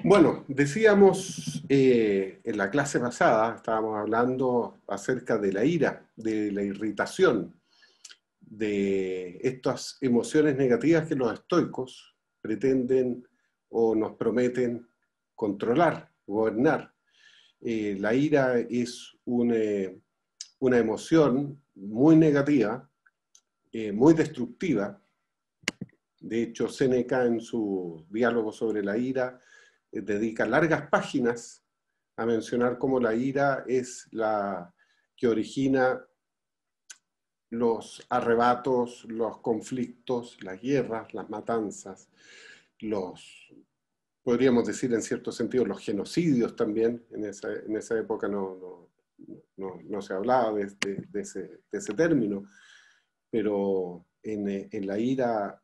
Bueno, decíamos en la clase pasada, estábamos hablando acerca de la ira, de la irritación, de estas emociones negativas que los estoicos pretenden o nos prometen controlar, gobernar. La ira es una emoción muy negativa, muy destructiva. De hecho, Séneca en su diálogo sobre la ira dedica largas páginas a mencionar cómo la ira es la que origina los arrebatos, los conflictos, las guerras, las matanzas, podríamos decir en cierto sentido, los genocidios también. En esa época no se hablaba de ese término, pero en la ira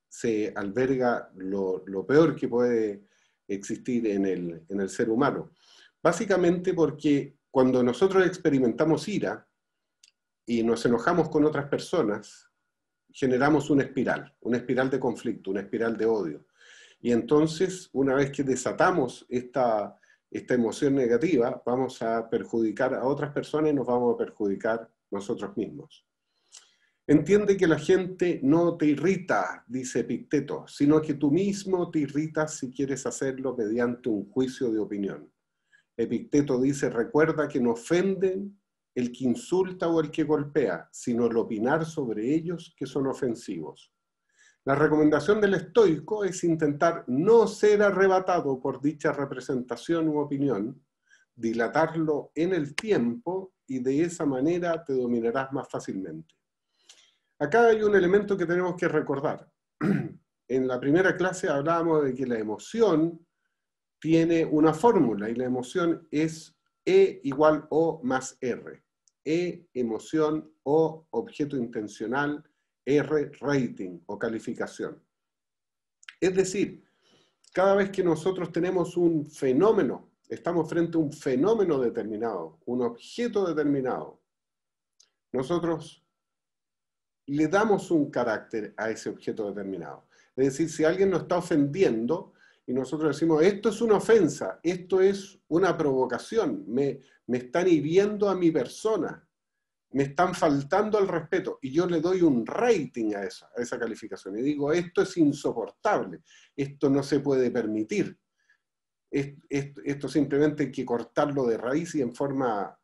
se alberga lo peor que puede existir en el ser humano. Básicamente porque cuando nosotros experimentamos ira y nos enojamos con otras personas, generamos una espiral de conflicto, una espiral de odio. Y entonces, una vez que desatamos esta emoción negativa, vamos a perjudicar a otras personas y nos vamos a perjudicar nosotros mismos. Entiende que la gente no te irrita, dice Epicteto, sino que tú mismo te irritas si quieres hacerlo mediante un juicio de opinión. Epicteto dice, recuerda que no ofenden el que insulta o el que golpea, sino el opinar sobre ellos que son ofensivos. La recomendación del estoico es intentar no ser arrebatado por dicha representación u opinión, dilatarlo en el tiempo y de esa manera te dominarás más fácilmente. Acá hay un elemento que tenemos que recordar. En la primera clase hablábamos de que la emoción tiene una fórmula y la emoción es E igual O más R. E, emoción, O, objeto intencional, R, rating o calificación. Es decir, cada vez que nosotros tenemos un fenómeno, estamos frente a un fenómeno determinado, un objeto determinado, nosotros le damos un carácter a ese objeto determinado. Es decir, si alguien nos está ofendiendo y nosotros decimos, esto es una ofensa, esto es una provocación, me están hiriendo a mi persona, me están faltando al respeto, y yo le doy un rating a esa calificación, y digo, esto es insoportable, esto no se puede permitir, esto simplemente hay que cortarlo de raíz y en forma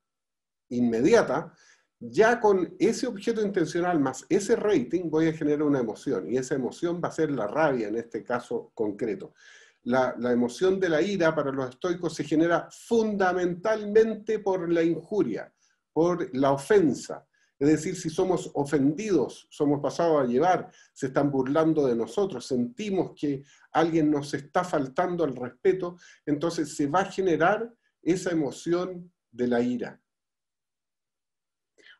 inmediata. Ya con ese objeto intencional más ese rating voy a generar una emoción, y esa emoción va a ser la rabia en este caso concreto. La emoción de la ira para los estoicos se genera fundamentalmente por la injuria, por la ofensa. Es decir, si somos ofendidos, somos pasados a llevar, se están burlando de nosotros, sentimos que alguien nos está faltando al respeto, entonces se va a generar esa emoción de la ira.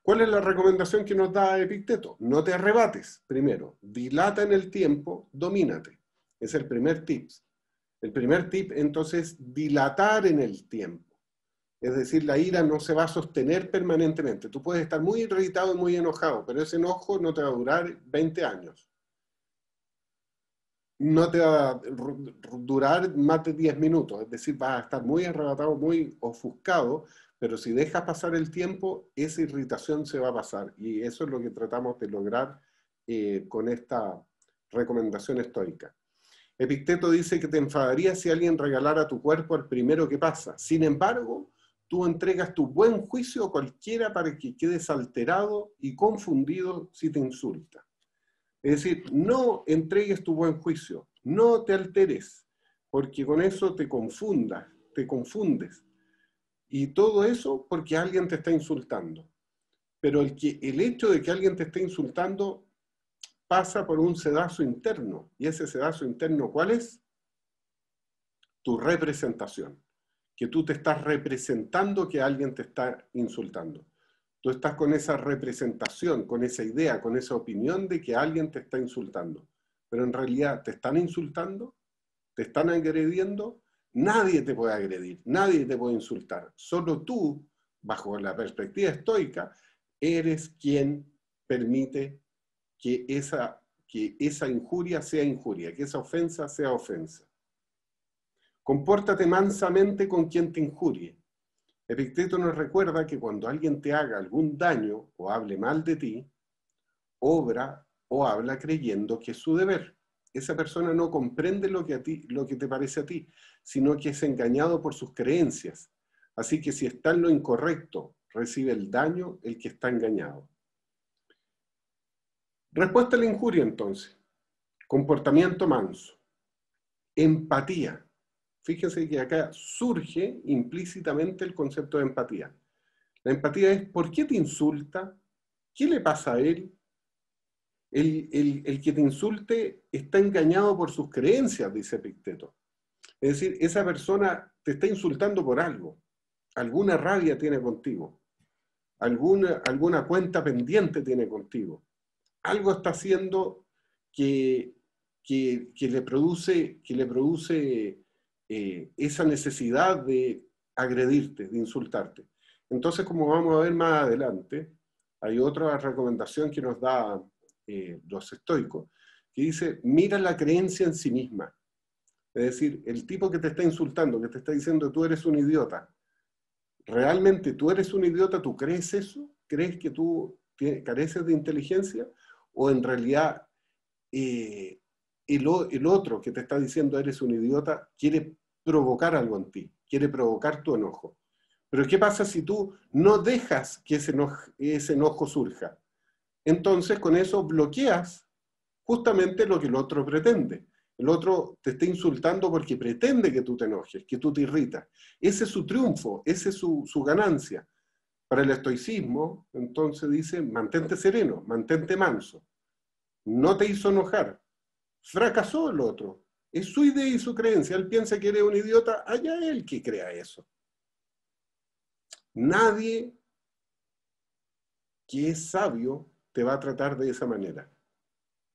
¿Cuál es la recomendación que nos da Epicteto? No te arrebates, primero. Dilata en el tiempo, domínate. Es el primer tip. El primer tip, entonces, dilatar en el tiempo. Es decir, la ira no se va a sostener permanentemente. Tú puedes estar muy irritado y muy enojado, pero ese enojo no te va a durar 20 años. No te va a durar más de 10 minutos. Es decir, vas a estar muy arrebatado, muy ofuscado, pero si dejas pasar el tiempo, esa irritación se va a pasar. Y eso es lo que tratamos de lograr con esta recomendación estoica. Epicteto dice que te enfadaría si alguien regalara tu cuerpo al primero que pasa. Sin embargo, tú entregas tu buen juicio a cualquiera para que quedes alterado y confundido si te insulta. Es decir, no entregues tu buen juicio, no te alteres, porque con eso te confundes. Y todo eso porque alguien te está insultando. Pero el hecho de que alguien te esté insultando pasa por un sedazo interno. ¿Y ese sedazo interno cuál es? Tu representación. Que tú te estás representando que alguien te está insultando. Tú estás con esa representación, con esa idea, con esa opinión de que alguien te está insultando. Pero en realidad te están insultando, te están agrediendo. Nadie te puede agredir, nadie te puede insultar. Solo tú, bajo la perspectiva estoica, eres quien permite que esa injuria sea injuria, que esa ofensa sea ofensa. Compórtate mansamente con quien te injurie. Epicteto nos recuerda que cuando alguien te haga algún daño o hable mal de ti, obra o habla creyendo que es su deber. Esa persona no comprende lo que te parece a ti, sino que es engañado por sus creencias. Así que si está en lo incorrecto, recibe el daño el que está engañado. Respuesta a la injuria, entonces. Comportamiento manso. Empatía. Fíjense que acá surge implícitamente el concepto de empatía. La empatía es, ¿por qué te insulta? ¿Qué le pasa a él? El que te insulte está engañado por sus creencias, dice Epicteto. Es decir, esa persona te está insultando por algo. Alguna rabia tiene contigo. Alguna cuenta pendiente tiene contigo. Algo está haciendo que le produce esa necesidad de agredirte, de insultarte. Entonces, como vamos a ver más adelante, hay otra recomendación que nos da los estoicos, que dice, mira la creencia en sí misma. Es decir, el tipo que te está insultando, que te está diciendo tú eres un idiota, ¿realmente tú eres un idiota? ¿Tú crees eso? ¿Crees que tú careces de inteligencia? ¿O en realidad el otro que te está diciendo eres un idiota quiere provocar algo en ti, quiere provocar tu enojo? Pero ¿qué pasa si tú no dejas que ese enojo surja? Entonces con eso bloqueas justamente lo que el otro pretende. El otro te está insultando porque pretende que tú te enojes, que tú te irritas. Ese es su triunfo, esa es su ganancia. Para el estoicismo, entonces dice, mantente sereno, mantente manso. No te hizo enojar. Fracasó el otro. Es su idea y su creencia. Él piensa que eres un idiota, allá él que crea eso. Nadie que es sabio te va a tratar de esa manera.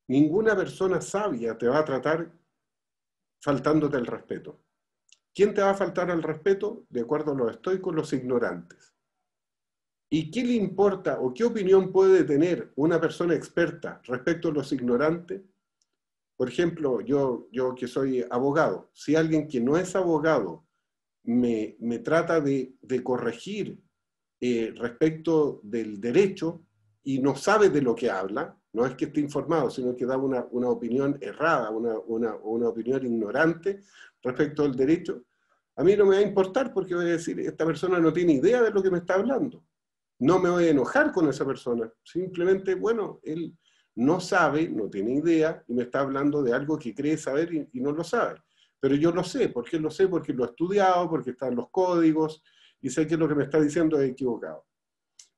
Ninguna persona sabia te va a tratar faltándote el respeto. ¿Quién te va a faltar el respeto? De acuerdo a los estoicos, los ignorantes. ¿Y qué le importa o qué opinión puede tener una persona experta respecto a los ignorantes? Por ejemplo, yo que soy abogado, si alguien que no es abogado me trata de corregir respecto del derecho y no sabe de lo que habla, no es que esté informado, sino que da una opinión errada, una opinión ignorante respecto al derecho, a mí no me va a importar porque voy a decir, esta persona no tiene idea de lo que me está hablando. No me voy a enojar con esa persona, simplemente, bueno, él no sabe, no tiene idea y me está hablando de algo que cree saber y no lo sabe. Pero yo lo sé. ¿Por qué lo sé? Porque lo he estudiado, porque están los códigos y sé que lo que me está diciendo es equivocado.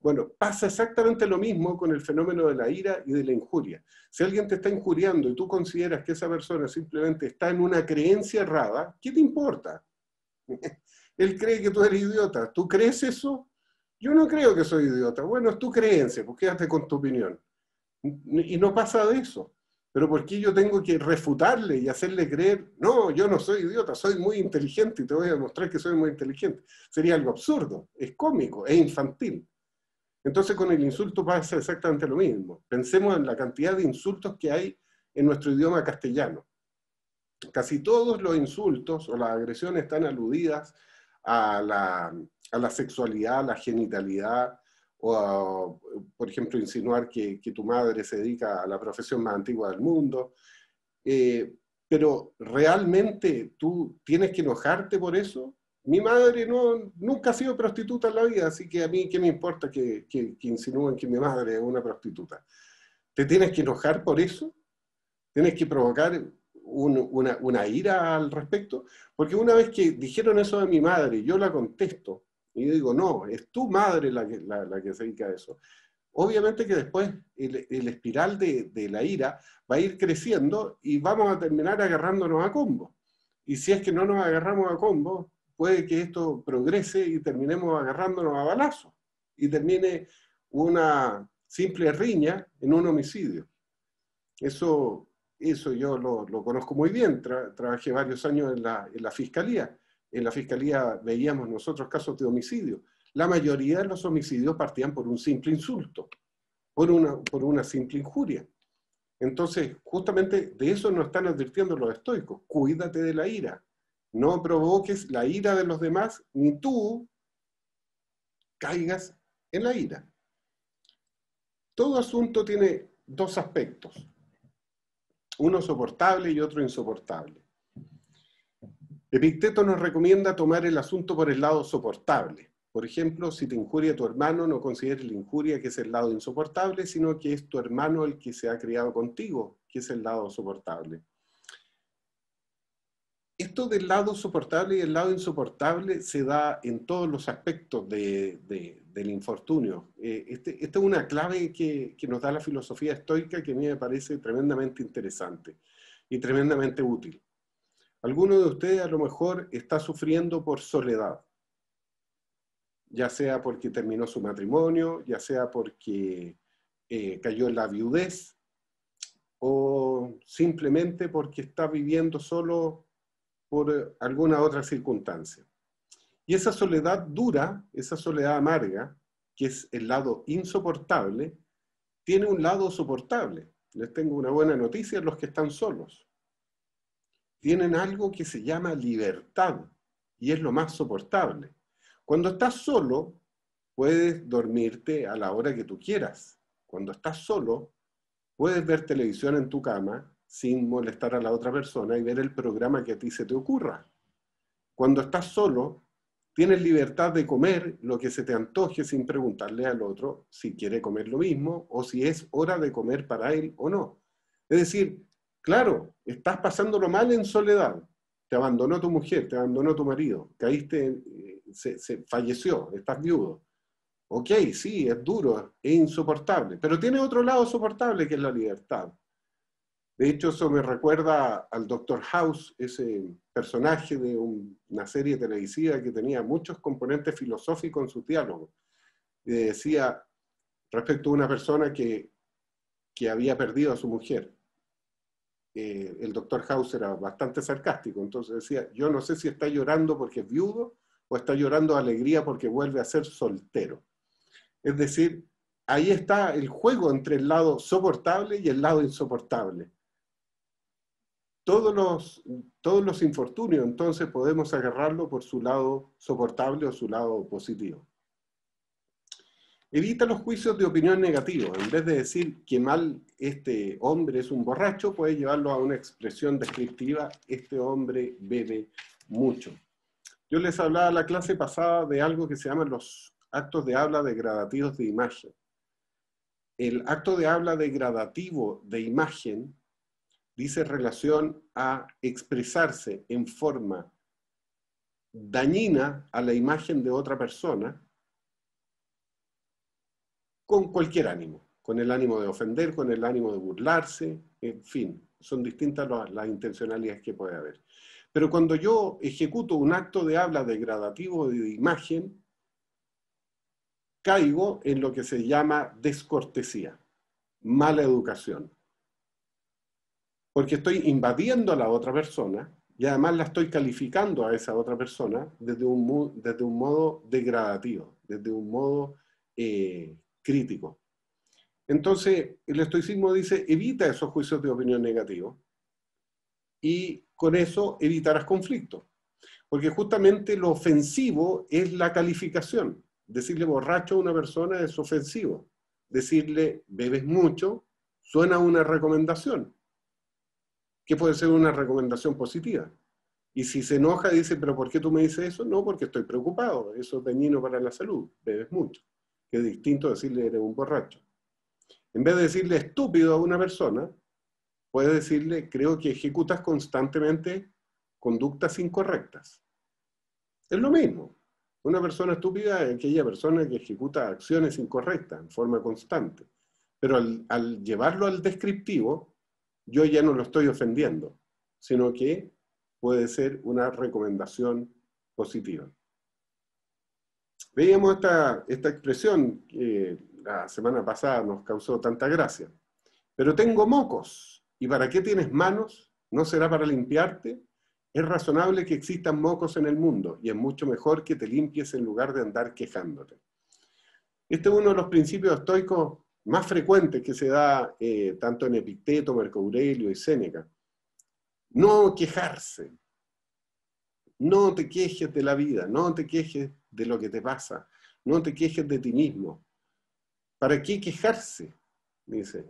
Bueno, pasa exactamente lo mismo con el fenómeno de la ira y de la injuria. Si alguien te está injuriando y tú consideras que esa persona simplemente está en una creencia errada, ¿qué te importa? Él cree que tú eres idiota. ¿Tú crees eso? Yo no creo que soy idiota. Bueno, es tu creencia, pues quédate con tu opinión. Y no pasa de eso. Pero ¿por qué yo tengo que refutarle y hacerle creer, no, yo no soy idiota, soy muy inteligente y te voy a demostrar que soy muy inteligente? Sería algo absurdo, es cómico, es infantil. Entonces con el insulto pasa exactamente lo mismo. Pensemos en la cantidad de insultos que hay en nuestro idioma castellano. Casi todos los insultos o las agresiones están aludidas a la sexualidad, a la genitalidad, o a, por ejemplo, insinuar que tu madre se dedica a la profesión más antigua del mundo. Pero ¿realmente tú tienes que enojarte por eso? Mi madre nunca ha sido prostituta en la vida, así que a mí qué me importa que insinúen que mi madre es una prostituta. ¿Te tienes que enojar por eso? ¿Tienes que provocar una ira al respecto? Porque una vez que dijeron eso de mi madre, yo la contesto, y yo digo, no, es tu madre la que se dedica a eso. Obviamente que después el espiral de la ira va a ir creciendo y vamos a terminar agarrándonos a combo. Y si es que no nos agarramos a combo, puede que esto progrese y terminemos agarrándonos a balazos y termine una simple riña en un homicidio. Eso yo lo conozco muy bien. Trabajé varios años en la fiscalía. En la fiscalía veíamos nosotros casos de homicidio. La mayoría de los homicidios partían por un simple insulto, por una simple injuria. Entonces, justamente de eso nos están advirtiendo los estoicos. Cuídate de la ira. No provoques la ira de los demás, ni tú caigas en la ira. Todo asunto tiene dos aspectos, uno soportable y otro insoportable. Epicteto nos recomienda tomar el asunto por el lado soportable. Por ejemplo, si te injuria tu hermano, no consideres la injuria que es el lado insoportable, sino que es tu hermano el que se ha criado contigo, que es el lado soportable. Esto del lado soportable y el lado insoportable se da en todos los aspectos del infortunio. Esta es una clave que nos da la filosofía estoica que a mí me parece tremendamente interesante y tremendamente útil. Alguno de ustedes a lo mejor está sufriendo por soledad, ya sea porque terminó su matrimonio, ya sea porque cayó en la viudez, o simplemente porque está viviendo solo por alguna otra circunstancia. Y esa soledad dura, esa soledad amarga, que es el lado insoportable, tiene un lado soportable. Les tengo una buena noticia a los que están solos. Tienen algo que se llama libertad, y es lo más soportable. Cuando estás solo, puedes dormirte a la hora que tú quieras. Cuando estás solo, puedes ver televisión en tu cama sin molestar a la otra persona y ver el programa que a ti se te ocurra. Cuando estás solo, tienes libertad de comer lo que se te antoje sin preguntarle al otro si quiere comer lo mismo o si es hora de comer para él o no. Es decir, claro, estás pasándolo mal en soledad. Te abandonó tu mujer, te abandonó tu marido, caíste, falleció, estás viudo. Ok, sí, es duro, es insoportable, pero tiene otro lado soportable que es la libertad. De hecho, eso me recuerda al Dr. House, ese personaje de una serie televisiva que tenía muchos componentes filosóficos en sus diálogos. Y decía, respecto a una persona que había perdido a su mujer, el Dr. House era bastante sarcástico, entonces decía, yo no sé si está llorando porque es viudo o está llorando de alegría porque vuelve a ser soltero. Es decir, ahí está el juego entre el lado soportable y el lado insoportable. Todos los infortunios, entonces, podemos agarrarlo por su lado soportable o su lado positivo. Evita los juicios de opinión negativos. En vez de decir que mal este hombre es un borracho, puedes llevarlo a una expresión descriptiva, este hombre bebe mucho. Yo les hablaba en la clase pasada de algo que se llaman los actos de habla degradativos de imagen. El acto de habla degradativo de imagen dice relación a expresarse en forma dañina a la imagen de otra persona con cualquier ánimo, con el ánimo de ofender, con el ánimo de burlarse, en fin, son distintas las intencionalidades que puede haber. Pero cuando yo ejecuto un acto de habla degradativo de imagen, caigo en lo que se llama descortesía, mala educación. Porque estoy invadiendo a la otra persona y además la estoy calificando a esa otra persona desde un modo degradativo, desde un modo crítico. Entonces, el estoicismo dice, evita esos juicios de opinión negativos y con eso evitarás conflictos. Porque justamente lo ofensivo es la calificación. Decirle borracho a una persona es ofensivo. Decirle bebes mucho suena a una recomendación, que puede ser una recomendación positiva. Y si se enoja, dice, ¿pero por qué tú me dices eso? No, porque estoy preocupado, eso es dañino para la salud, bebes mucho. Que es distinto decirle eres un borracho. En vez de decirle estúpido a una persona, puede decirle, creo que ejecutas constantemente conductas incorrectas. Es lo mismo. Una persona estúpida es aquella persona que ejecuta acciones incorrectas en forma constante. Pero al llevarlo al descriptivo, yo ya no lo estoy ofendiendo, sino que puede ser una recomendación positiva. Veíamos esta expresión que la semana pasada nos causó tanta gracia. Pero tengo mocos, ¿y para qué tienes manos? ¿No será para limpiarte? Es razonable que existan mocos en el mundo, y es mucho mejor que te limpies en lugar de andar quejándote. Este es uno de los principios estoicos más frecuentes que se da tanto en Epicteto, Marco Aurelio y Séneca. No quejarse. No te quejes de la vida, no te quejes de lo que te pasa, no te quejes de ti mismo. ¿Para qué quejarse? Dice.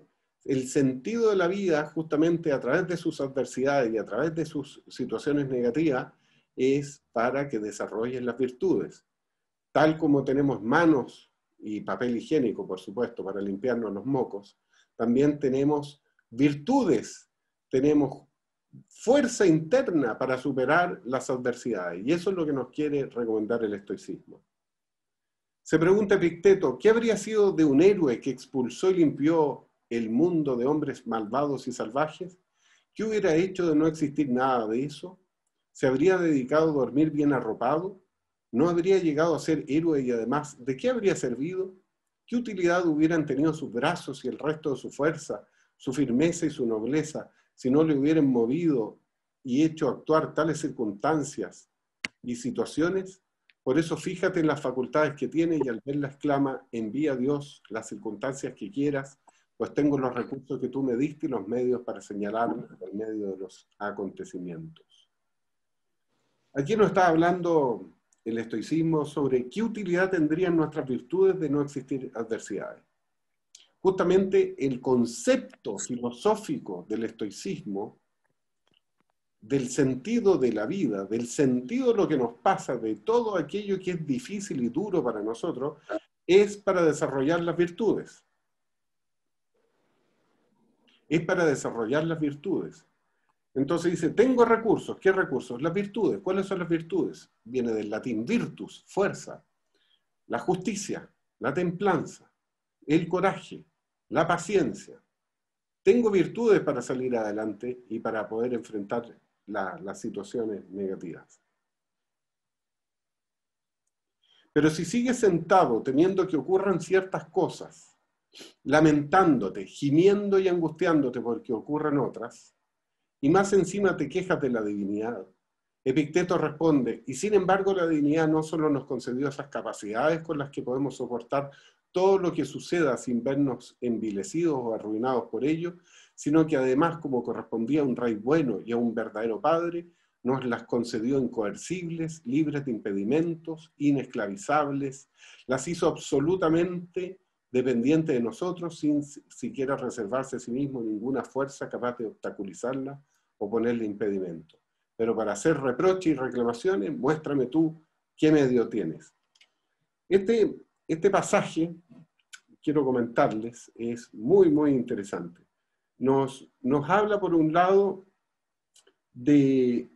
El sentido de la vida, justamente a través de sus adversidades y a través de sus situaciones negativas, es para que desarrollen las virtudes. Tal como tenemos manos y papel higiénico, por supuesto, para limpiarnos los mocos, también tenemos virtudes, tenemos fuerza interna para superar las adversidades. Y eso es lo que nos quiere recomendar el estoicismo. Se pregunta Epicteto, ¿qué habría sido de un héroe que expulsó y limpió el mundo de hombres malvados y salvajes? ¿Qué hubiera hecho de no existir nada de eso? ¿Se habría dedicado a dormir bien arropado? ¿No habría llegado a ser héroe y además, ¿de qué habría servido? ¿Qué utilidad hubieran tenido sus brazos y el resto de su fuerza, su firmeza y su nobleza, si no le hubieran movido y hecho actuar tales circunstancias y situaciones? Por eso fíjate en las facultades que tiene y al verla exclama, envía a Dios las circunstancias que quieras, pues tengo los recursos que tú me diste y los medios para señalarme por medio de los acontecimientos. Aquí nos está hablando el estoicismo sobre qué utilidad tendrían nuestras virtudes de no existir adversidades. Justamente el concepto filosófico del estoicismo, del sentido de la vida, del sentido de lo que nos pasa, de todo aquello que es difícil y duro para nosotros, es para desarrollar las virtudes. Es para desarrollar las virtudes. Entonces dice, tengo recursos. ¿Qué recursos? Las virtudes. ¿Cuáles son las virtudes? Viene del latín virtus, fuerza, la justicia, la templanza, el coraje, la paciencia. Tengo virtudes para salir adelante y para poder enfrentar las situaciones negativas. Pero si sigues sentado teniendo que ocurran ciertas cosas, lamentándote, gimiendo y angustiándote porque ocurran otras, y más encima te quejas de la divinidad, Epicteto responde, y sin embargo la divinidad no solo nos concedió esas capacidades con las que podemos soportar todo lo que suceda sin vernos envilecidos o arruinados por ello, sino que además, como correspondía a un rey bueno y a un verdadero padre, nos las concedió incoercibles, libres de impedimentos, inesclavizables, las hizo absolutamente dependientes de nosotros, sin siquiera reservarse a sí mismo ninguna fuerza capaz de obstaculizarla o ponerle impedimento. Pero para hacer reproches y reclamaciones, muéstrame tú qué medio tienes. Este pasaje, quiero comentarles, es muy, muy interesante. Nos habla, por un lado, del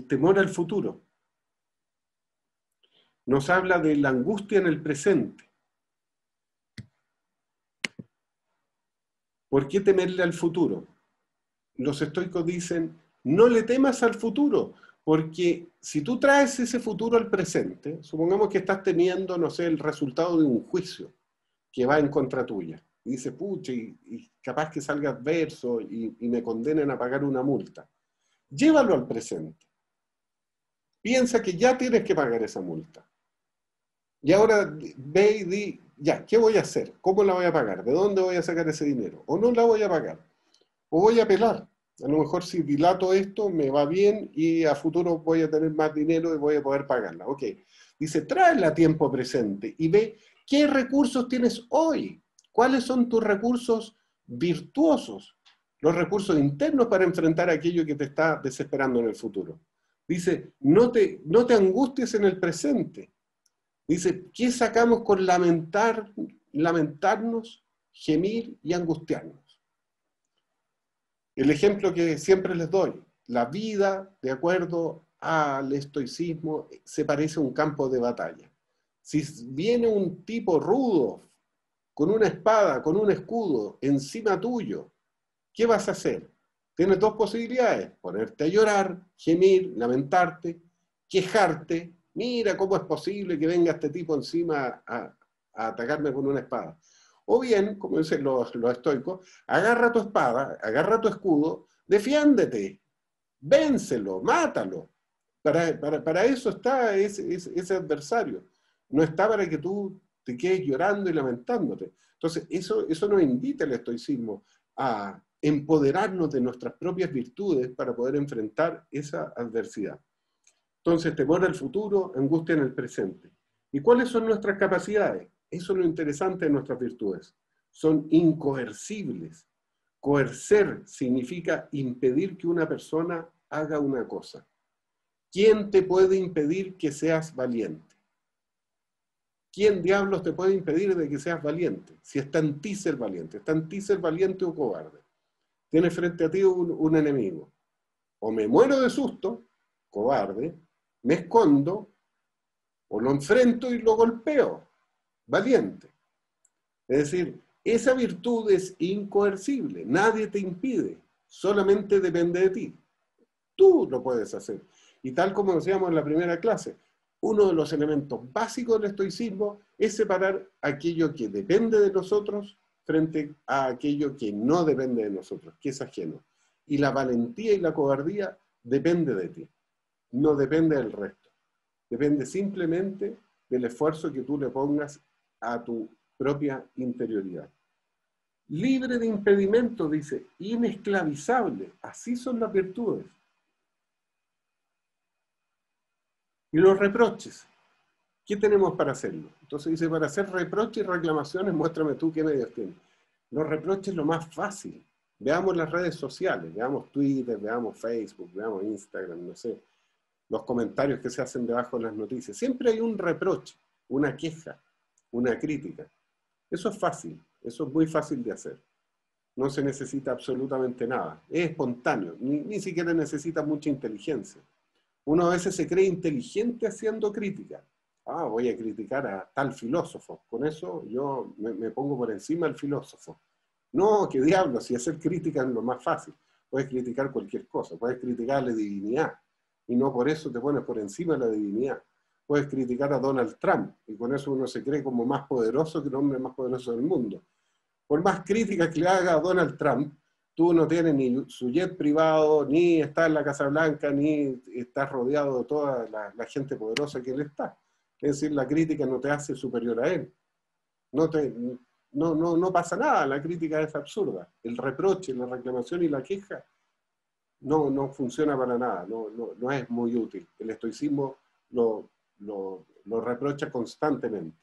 temor al futuro. Nos habla de la angustia en el presente. ¿Por qué temerle al futuro? Los estoicos dicen, no le temas al futuro, porque si tú traes ese futuro al presente, supongamos que estás teniendo, no sé, el resultado de un juicio que va en contra tuya, y dices, pucha, y capaz que salga adverso y me condenen a pagar una multa. Llévalo al presente. Piensa que ya tienes que pagar esa multa. Y ahora ve y di, ya, ¿qué voy a hacer? ¿Cómo la voy a pagar? ¿De dónde voy a sacar ese dinero? ¿O no la voy a pagar? ¿O voy a apelar? A lo mejor si dilato esto me va bien y a futuro voy a tener más dinero y voy a poder pagarla. Ok. Dice, tráela a tiempo presente y ve qué recursos tienes hoy. ¿Cuáles son tus recursos virtuosos? Los recursos internos para enfrentar aquello que te está desesperando en el futuro. Dice, no te angusties en el presente. Dice, ¿qué sacamos con lamentarnos, gemir y angustiarnos? El ejemplo que siempre les doy, la vida, de acuerdo al estoicismo, se parece a un campo de batalla. Si viene un tipo rudo, con una espada, con un escudo, encima tuyo, ¿qué vas a hacer? Tienes dos posibilidades, ponerte a llorar, gemir, lamentarte, quejarte, mira cómo es posible que venga este tipo encima a atacarme con una espada. O bien, como dicen los estoicos, agarra tu espada, agarra tu escudo, defiéndete, vénselo, mátalo. Para eso está ese adversario. No está para que tú te quedes llorando y lamentándote. Entonces, eso nos invita al estoicismo a empoderarnos de nuestras propias virtudes para poder enfrentar esa adversidad. Entonces, temor al futuro, angustia en el presente. ¿Y cuáles son nuestras capacidades? Eso es lo interesante de nuestras virtudes. Son incoercibles. Coercer significa impedir que una persona haga una cosa. ¿Quién te puede impedir que seas valiente? ¿Quién diablos te puede impedir de que seas valiente? Si está en ti ser valiente. Está en ti ser valiente o cobarde. Tienes frente a ti un enemigo. O me muero de susto, cobarde, me escondo, o lo enfrento y lo golpeo, valiente. Es decir, esa virtud es incoercible, nadie te impide, solamente depende de ti. Tú lo puedes hacer. Y tal como decíamos en la primera clase, uno de los elementos básicos del estoicismo es separar aquello que depende de nosotros frente a aquello que no depende de nosotros, que es ajeno. Y la valentía y la cobardía depende de ti, no depende del resto. Depende simplemente del esfuerzo que tú le pongas a tu propia interioridad. Libre de impedimento, dice, inesclavizable. Así son las virtudes. Y los reproches, ¿qué tenemos para hacerlo? Entonces dice, para hacer reproches y reclamaciones, muéstrame tú qué medios tienes. Los reproches es lo más fácil. Veamos las redes sociales, veamos Twitter, veamos Facebook, veamos Instagram, no sé, los comentarios que se hacen debajo de las noticias. Siempre hay un reproche, una queja, una crítica. Eso es fácil, eso es muy fácil de hacer. No se necesita absolutamente nada. Es espontáneo, ni siquiera necesita mucha inteligencia. Uno a veces se cree inteligente haciendo crítica. Ah, voy a criticar a tal filósofo. Con eso yo me pongo por encima del filósofo. No, qué diablos, si hacer crítica es lo más fácil. Puedes criticar cualquier cosa, puedes criticar a la divinidad. Y no por eso te pones por encima de la divinidad. Puedes criticar a Donald Trump, y con eso uno se cree como más poderoso que el hombre más poderoso del mundo. Por más críticas que le haga a Donald Trump, tú no tienes ni su jet privado, ni estás en la Casa Blanca, ni estás rodeado de toda la gente poderosa que él está. Es decir, la crítica no te hace superior a él. No pasa nada, la crítica es absurda. El reproche, la reclamación y la queja no funciona para nada, no es muy útil. El estoicismo lo reprocha constantemente.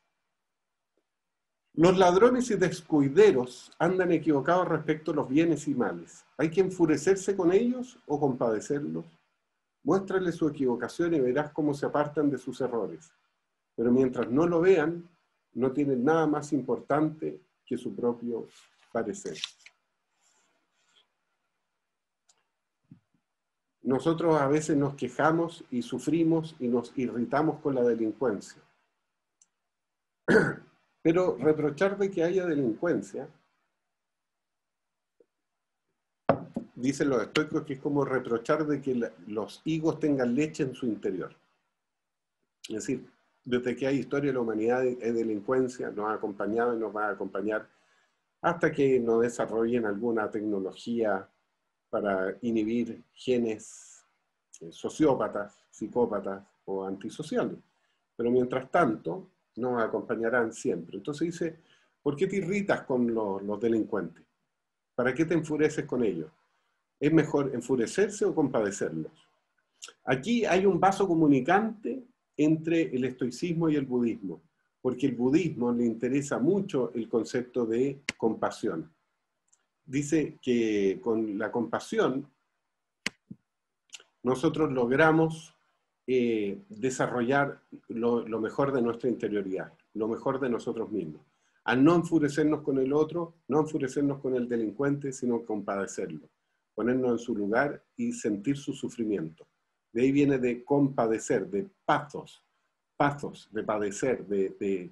Los ladrones y descuideros andan equivocados respecto a los bienes y males. ¿Hay que enfurecerse con ellos o compadecerlos? Muéstrale su equivocación y verás cómo se apartan de sus errores. Pero mientras no lo vean, no tienen nada más importante que su propio parecer. Nosotros a veces nos quejamos y sufrimos y nos irritamos con la delincuencia. Pero reprochar de que haya delincuencia, dicen los estoicos que es como reprochar de que los higos tengan leche en su interior. Es decir, desde que hay historia de la humanidad hay delincuencia, nos ha acompañado y nos va a acompañar hasta que nos desarrollen alguna tecnología para inhibir genes sociópatas, psicópatas o antisociales. Pero mientras tanto, nos acompañarán siempre. Entonces dice, ¿por qué te irritas con los delincuentes? ¿Para qué te enfureces con ellos? ¿Es mejor enfurecerse o compadecerlos? Aquí hay un vaso comunicante entre el estoicismo y el budismo, porque el budismo le interesa mucho el concepto de compasión. Dice que con la compasión nosotros logramos desarrollar lo mejor de nuestra interioridad, lo mejor de nosotros mismos. Al no enfurecernos con el otro, no enfurecernos con el delincuente, sino compadecerlo, ponernos en su lugar y sentir su sufrimiento. De ahí viene de compadecer, de pathos, de padecer, de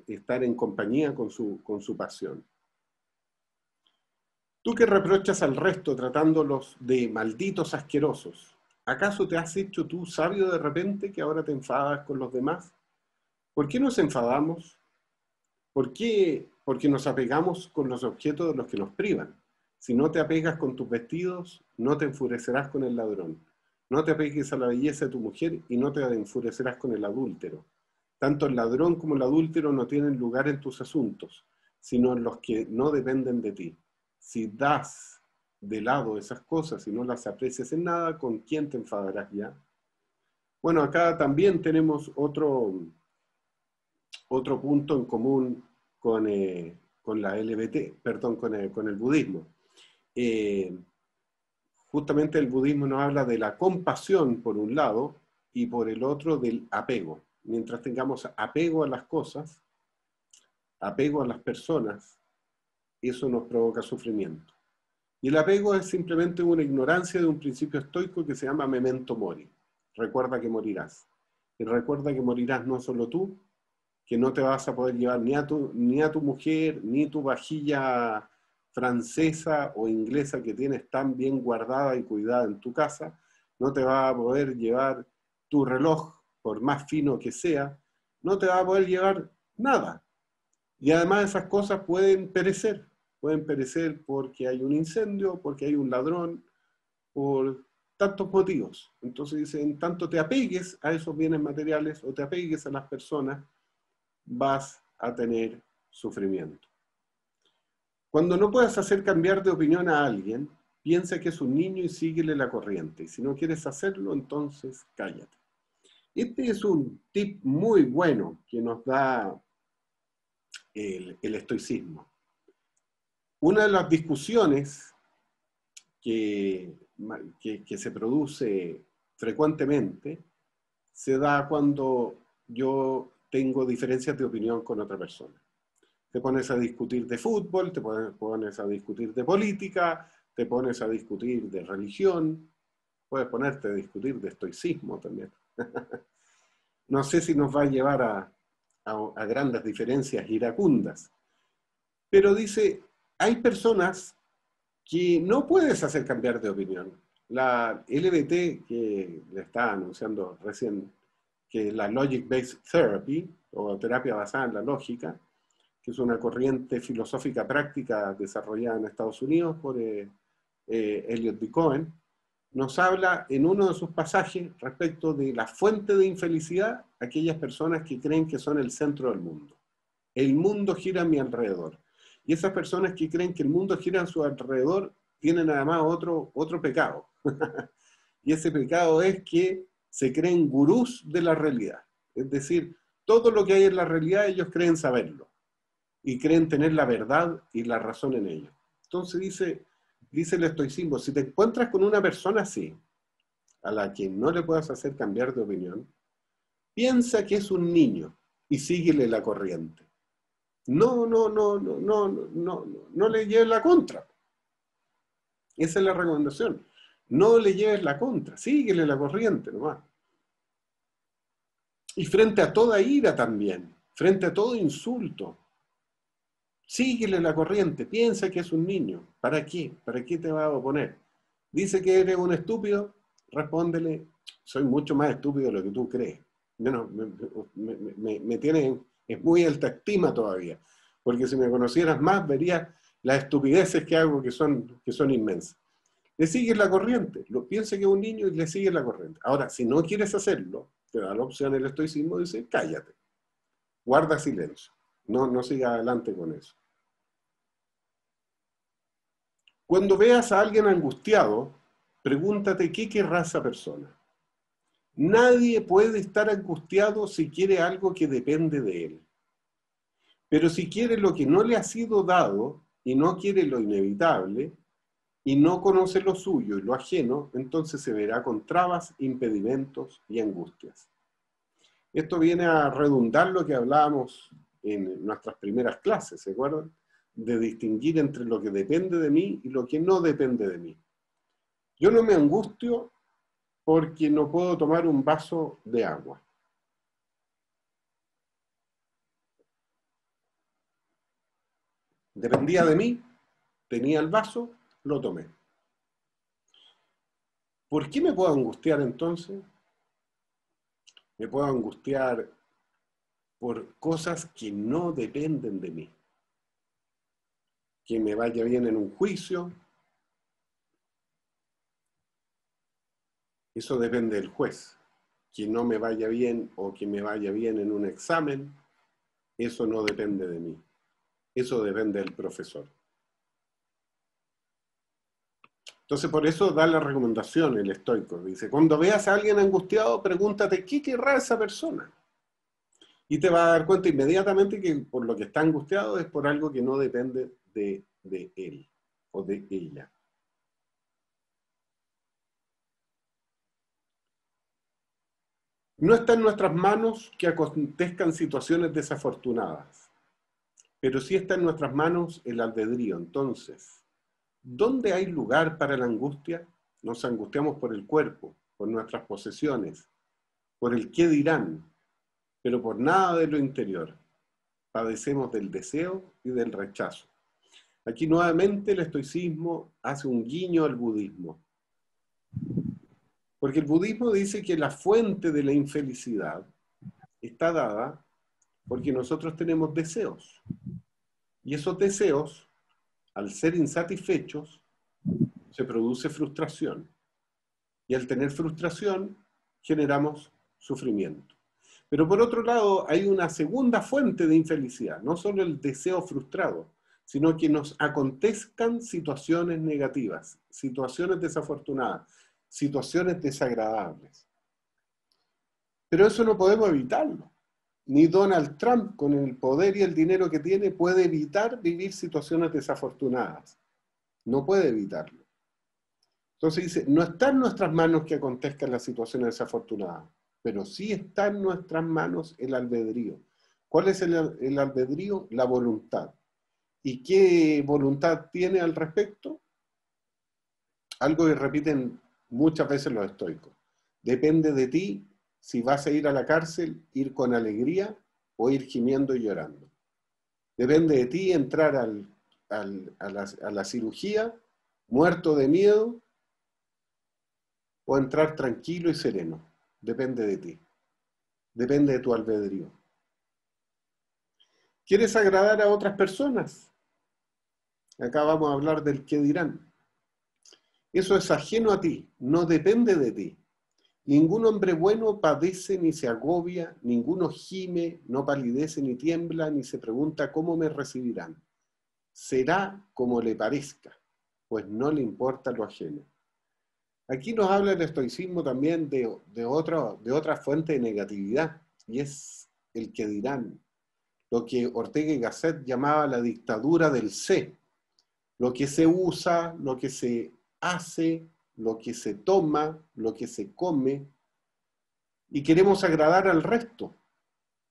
estar en compañía con su pasión. Tú que reprochas al resto tratándolos de malditos asquerosos, ¿acaso te has hecho tú sabio de repente que ahora te enfadas con los demás? ¿Por qué nos enfadamos? ¿Por qué? Porque nos apegamos con los objetos de los que nos privan. Si no te apegas con tus vestidos, no te enfurecerás con el ladrón. No te apegues a la belleza de tu mujer y no te enfurecerás con el adúltero. Tanto el ladrón como el adúltero no tienen lugar en tus asuntos, sino en los que no dependen de ti. Si das de lado esas cosas y no las aprecias en nada, ¿con quién te enfadarás ya? Bueno, acá también tenemos otro punto en común con la LBT, perdón, con el budismo. Eh, Justamente el budismo nos habla de la compasión por un lado y por el otro del apego. Mientras tengamos apego a las cosas, apego a las personas, eso nos provoca sufrimiento. Y el apego es simplemente una ignorancia de un principio estoico que se llama memento mori. Recuerda que morirás. Y recuerda que morirás no solo tú, que no te vas a poder llevar ni a tu mujer, ni tu vajilla francesa o inglesa que tienes tan bien guardada y cuidada en tu casa, no te va a poder llevar tu reloj, por más fino que sea, no te va a poder llevar nada. Y además esas cosas pueden perecer porque hay un incendio, porque hay un ladrón, por tantos motivos. Entonces dice, en tanto te apegues a esos bienes materiales o te apegues a las personas, vas a tener sufrimiento. Cuando no puedas hacer cambiar de opinión a alguien, piensa que es un niño y síguele la corriente. Y si no quieres hacerlo, entonces cállate. Este es un tip muy bueno que nos da el estoicismo. Una de las discusiones que se produce frecuentemente se da cuando yo tengo diferencias de opinión con otra persona. Te pones a discutir de fútbol, te pones a discutir de política, te pones a discutir de religión, puedes ponerte a discutir de estoicismo también. No sé si nos va a llevar a grandes diferencias iracundas, pero dice, hay personas que no puedes hacer cambiar de opinión. La LBT, que le está anunciando recién, que es la Logic Based Therapy, o terapia basada en la lógica, que es una corriente filosófica práctica desarrollada en Estados Unidos por Elliot D. Cohen, nos habla en uno de sus pasajes respecto de la fuente de infelicidad, aquellas personas que creen que son el centro del mundo. El mundo gira a mi alrededor. Y esas personas que creen que el mundo gira a su alrededor tienen además otro pecado. Y ese pecado es que se creen gurús de la realidad. Es decir, todo lo que hay en la realidad ellos creen saberlo. Y creen tener la verdad y la razón en ello. Entonces dice el estoicismo, si te encuentras con una persona así, a la que no le puedas hacer cambiar de opinión, piensa que es un niño y síguele la corriente. No le lleves la contra. Esa es la recomendación. No le lleves la contra, síguele la corriente nomás. Y frente a toda ira también, frente a todo insulto, síguele la corriente, piensa que es un niño. ¿Para qué? ¿Para qué te va a oponer? Dice que eres un estúpido, respóndele, soy mucho más estúpido de lo que tú crees. Bueno, me tiene, es muy alta estima todavía, porque si me conocieras más verías las estupideces que hago que son inmensas. Le sigues la corriente, piensa que es un niño y le sigues la corriente. Ahora, si no quieres hacerlo, te da la opción el estoicismo, dice, cállate, guarda silencio, no siga adelante con eso. Cuando veas a alguien angustiado, pregúntate qué querrá esa persona. Nadie puede estar angustiado si quiere algo que depende de él. Pero si quiere lo que no le ha sido dado y no quiere lo inevitable y no conoce lo suyo y lo ajeno, entonces se verá con trabas, impedimentos y angustias. Esto viene a redundar lo que hablábamos en nuestras primeras clases, ¿se acuerdan? De distinguir entre lo que depende de mí y lo que no depende de mí. Yo no me angustio porque no puedo tomar un vaso de agua. Dependía de mí, tenía el vaso, lo tomé. ¿Por qué me puedo angustiar entonces? Me puedo angustiar por cosas que no dependen de mí. Que me vaya bien en un juicio, eso depende del juez. Que no me vaya bien o que me vaya bien en un examen, eso no depende de mí. Eso depende del profesor. Entonces, por eso da la recomendación el estoico. Dice, cuando veas a alguien angustiado, pregúntate, ¿qué querrá esa persona? Y te vas a dar cuenta inmediatamente que por lo que está angustiado es por algo que no depende de él o de ella. No está en nuestras manos que acontezcan situaciones desafortunadas, pero sí está en nuestras manos el albedrío. Entonces, ¿dónde hay lugar para la angustia? Nos angustiamos por el cuerpo, por nuestras posesiones, por el qué dirán, pero por nada de lo interior. Padecemos del deseo y del rechazo. Aquí nuevamente el estoicismo hace un guiño al budismo. Porque el budismo dice que la fuente de la infelicidad está dada porque nosotros tenemos deseos. Y esos deseos, al ser insatisfechos, se produce frustración. Y al tener frustración, generamos sufrimiento. Pero por otro lado, hay una segunda fuente de infelicidad, no solo el deseo frustrado, sino que nos acontezcan situaciones negativas, situaciones desafortunadas, situaciones desagradables. Pero eso no podemos evitarlo. Ni Donald Trump, con el poder y el dinero que tiene, puede evitar vivir situaciones desafortunadas. No puede evitarlo. Entonces dice, no está en nuestras manos que acontezcan las situaciones desafortunadas, pero sí está en nuestras manos el albedrío. ¿Cuál es el albedrío? La voluntad. ¿Y qué voluntad tiene al respecto? Algo que repiten muchas veces los estoicos. Depende de ti si vas a ir a la cárcel, ir con alegría o ir gimiendo y llorando. Depende de ti entrar a la cirugía muerto de miedo o entrar tranquilo y sereno. Depende de ti. Depende de tu albedrío. ¿Quieres agradar a otras personas? Acá vamos a hablar del qué dirán. Eso es ajeno a ti, no depende de ti. Ningún hombre bueno padece ni se agobia, ninguno gime, no palidece ni tiembla, ni se pregunta cómo me recibirán. Será como le parezca, pues no le importa lo ajeno. Aquí nos habla el estoicismo también de otra fuente de negatividad, y es el que dirán, lo que Ortega y Gasset llamaba la dictadura del sé, lo que se usa, lo que se hace, lo que se toma, lo que se come, y queremos agradar al resto,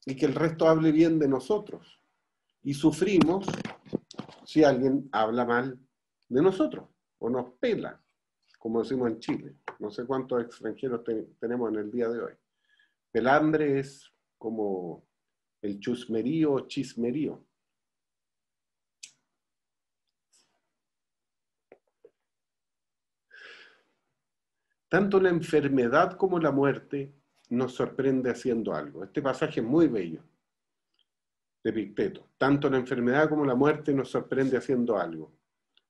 y que el resto hable bien de nosotros, y sufrimos si alguien habla mal de nosotros, o nos pela, como decimos en Chile. No sé cuántos extranjeros tenemos en el día de hoy. Pelambre es como el chusmerío o chismerío. Tanto la enfermedad como la muerte nos sorprende haciendo algo. Este pasaje es muy bello, de Epicteto. Tanto la enfermedad como la muerte nos sorprende haciendo algo.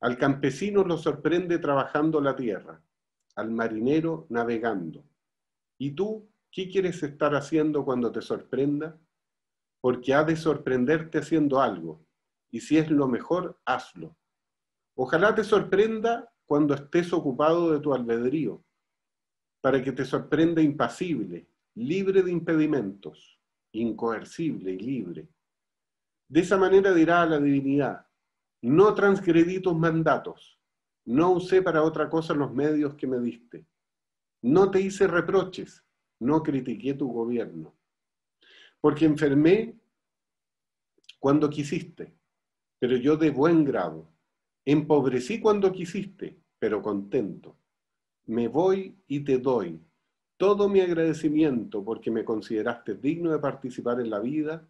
Al campesino lo sorprende trabajando la tierra, al marinero navegando. ¿Y tú qué quieres estar haciendo cuando te sorprenda? Porque ha de sorprenderte haciendo algo, y si es lo mejor, hazlo. Ojalá te sorprenda cuando estés ocupado de tu albedrío, para que te sorprenda impasible, libre de impedimentos, incoercible y libre. De esa manera dirá a la divinidad, no transgredí tus mandatos, no usé para otra cosa los medios que me diste, no te hice reproches, no critiqué tu gobierno, porque enfermé cuando quisiste, pero yo de buen grado, empobrecí cuando quisiste, pero contento. Me voy y te doy todo mi agradecimiento porque me consideraste digno de participar en la vida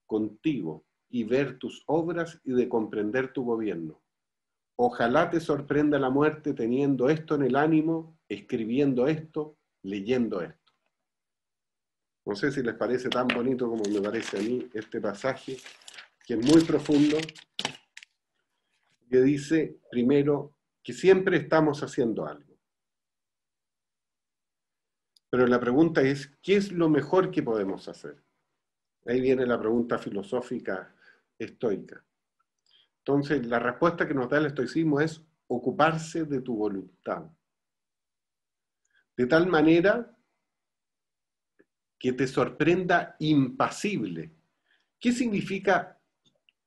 contigo y ver tus obras y de comprender tu gobierno. Ojalá te sorprenda la muerte teniendo esto en el ánimo, escribiendo esto, leyendo esto. No sé si les parece tan bonito como me parece a mí este pasaje, que es muy profundo, que dice, primero, que siempre estamos haciendo algo. Pero la pregunta es, ¿qué es lo mejor que podemos hacer? Ahí viene la pregunta filosófica estoica. Entonces, la respuesta que nos da el estoicismo es ocuparse de tu voluntad. De tal manera que te sorprenda impasible. ¿Qué significa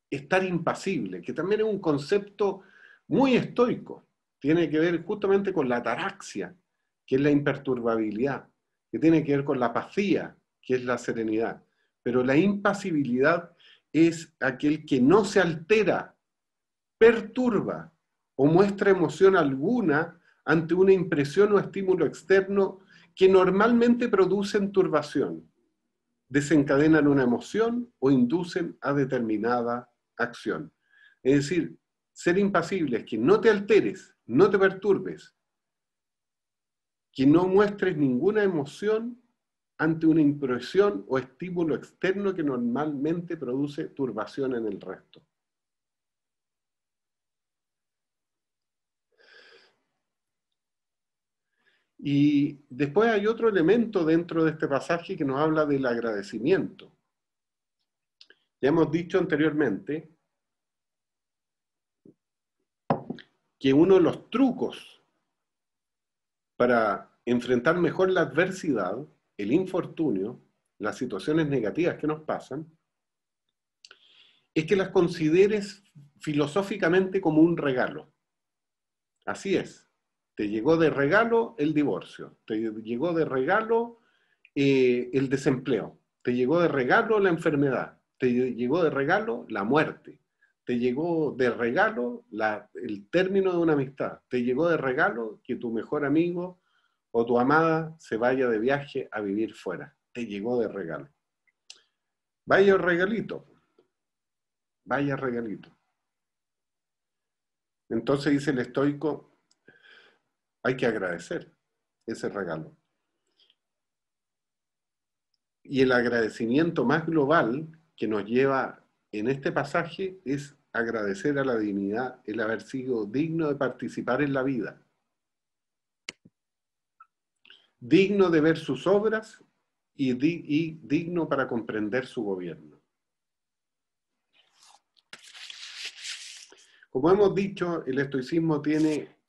estar impasible? Que también es un concepto muy estoico. Tiene que ver justamente con la ataraxia, que es la imperturbabilidad, que tiene que ver con la apatía, que es la serenidad. Pero la impasibilidad es aquel que no se altera, perturba o muestra emoción alguna ante una impresión o estímulo externo que normalmente producen turbación, desencadenan una emoción o inducen a determinada acción. Es decir, ser impasible es que no te alteres, no te perturbes, que no muestres ninguna emoción ante una impresión o estímulo externo que normalmente produce turbación en el resto. Y después hay otro elemento dentro de este pasaje que nos habla del agradecimiento. Ya hemos dicho anteriormente que uno de los trucos para enfrentar mejor la adversidad, el infortunio, las situaciones negativas que nos pasan, es que las consideres filosóficamente como un regalo. Así es. Te llegó de regalo el divorcio, te llegó de regalo el desempleo, te llegó de regalo la enfermedad, te llegó de regalo la muerte, te llegó de regalo el término de una amistad, te llegó de regalo que tu mejor amigo o tu amada se vaya de viaje a vivir fuera, te llegó de regalo. Vaya regalito, vaya regalito. Entonces dice el estoico, hay que agradecer ese regalo. Y el agradecimiento más global que nos lleva en este pasaje es agradecer a la divinidad el haber sido digno de participar en la vida, digno de ver sus obras y digno para comprender su gobierno. Como hemos dicho, el estoicismo tiene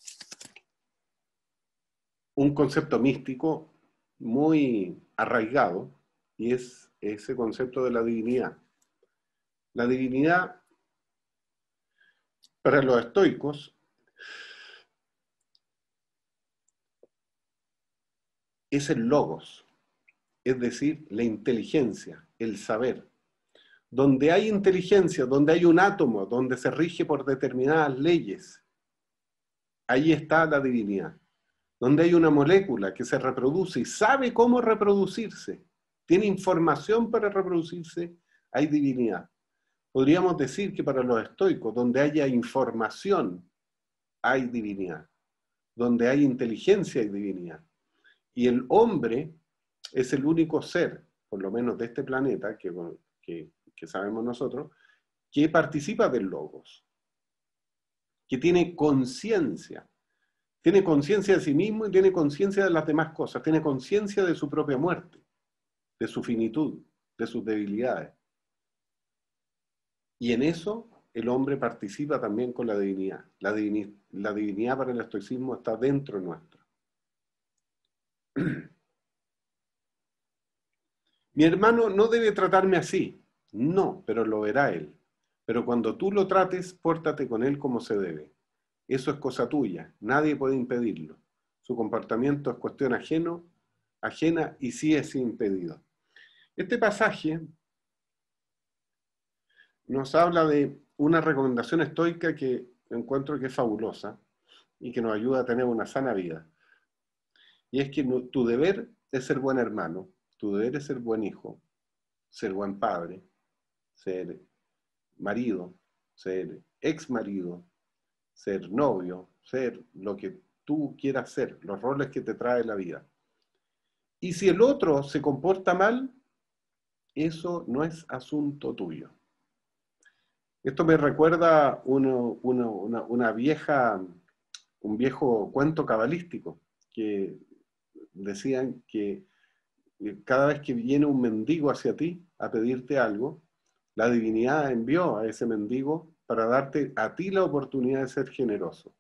un concepto místico muy arraigado y es ese concepto de la divinidad. La divinidad, para los estoicos, es el logos, es decir, la inteligencia, el saber. Donde hay inteligencia, donde hay un átomo, donde se rige por determinadas leyes, ahí está la divinidad. Donde hay una molécula que se reproduce y sabe cómo reproducirse, tiene información para reproducirse, hay divinidad. Podríamos decir que para los estoicos, donde haya información, hay divinidad. Donde hay inteligencia, hay divinidad. Y el hombre es el único ser, por lo menos de este planeta, que sabemos nosotros, que participa del logos, que tiene conciencia de sí mismo y tiene conciencia de las demás cosas, tiene conciencia de su propia muerte, de su finitud, de sus debilidades. Y en eso el hombre participa también con la divinidad. La divinidad para el estoicismo está dentro nuestro. Mi hermano no debe tratarme así. No, pero lo verá él. Pero cuando tú lo trates, pórtate con él como se debe. Eso es cosa tuya, nadie puede impedirlo. Su comportamiento es cuestión ajena y sí es impedido. Este pasaje nos habla de una recomendación estoica que encuentro que es fabulosa y que nos ayuda a tener una sana vida. Y es que tu deber es ser buen hermano, tu deber es ser buen hijo, ser buen padre, ser marido, ser ex marido, ser novio, ser lo que tú quieras ser, los roles que te trae la vida. Y si el otro se comporta mal, eso no es asunto tuyo. Esto me recuerda un viejo cuento cabalístico, que decían que cada vez que viene un mendigo hacia ti a pedirte algo, la divinidad envió a ese mendigo para darte a ti la oportunidad de ser generoso.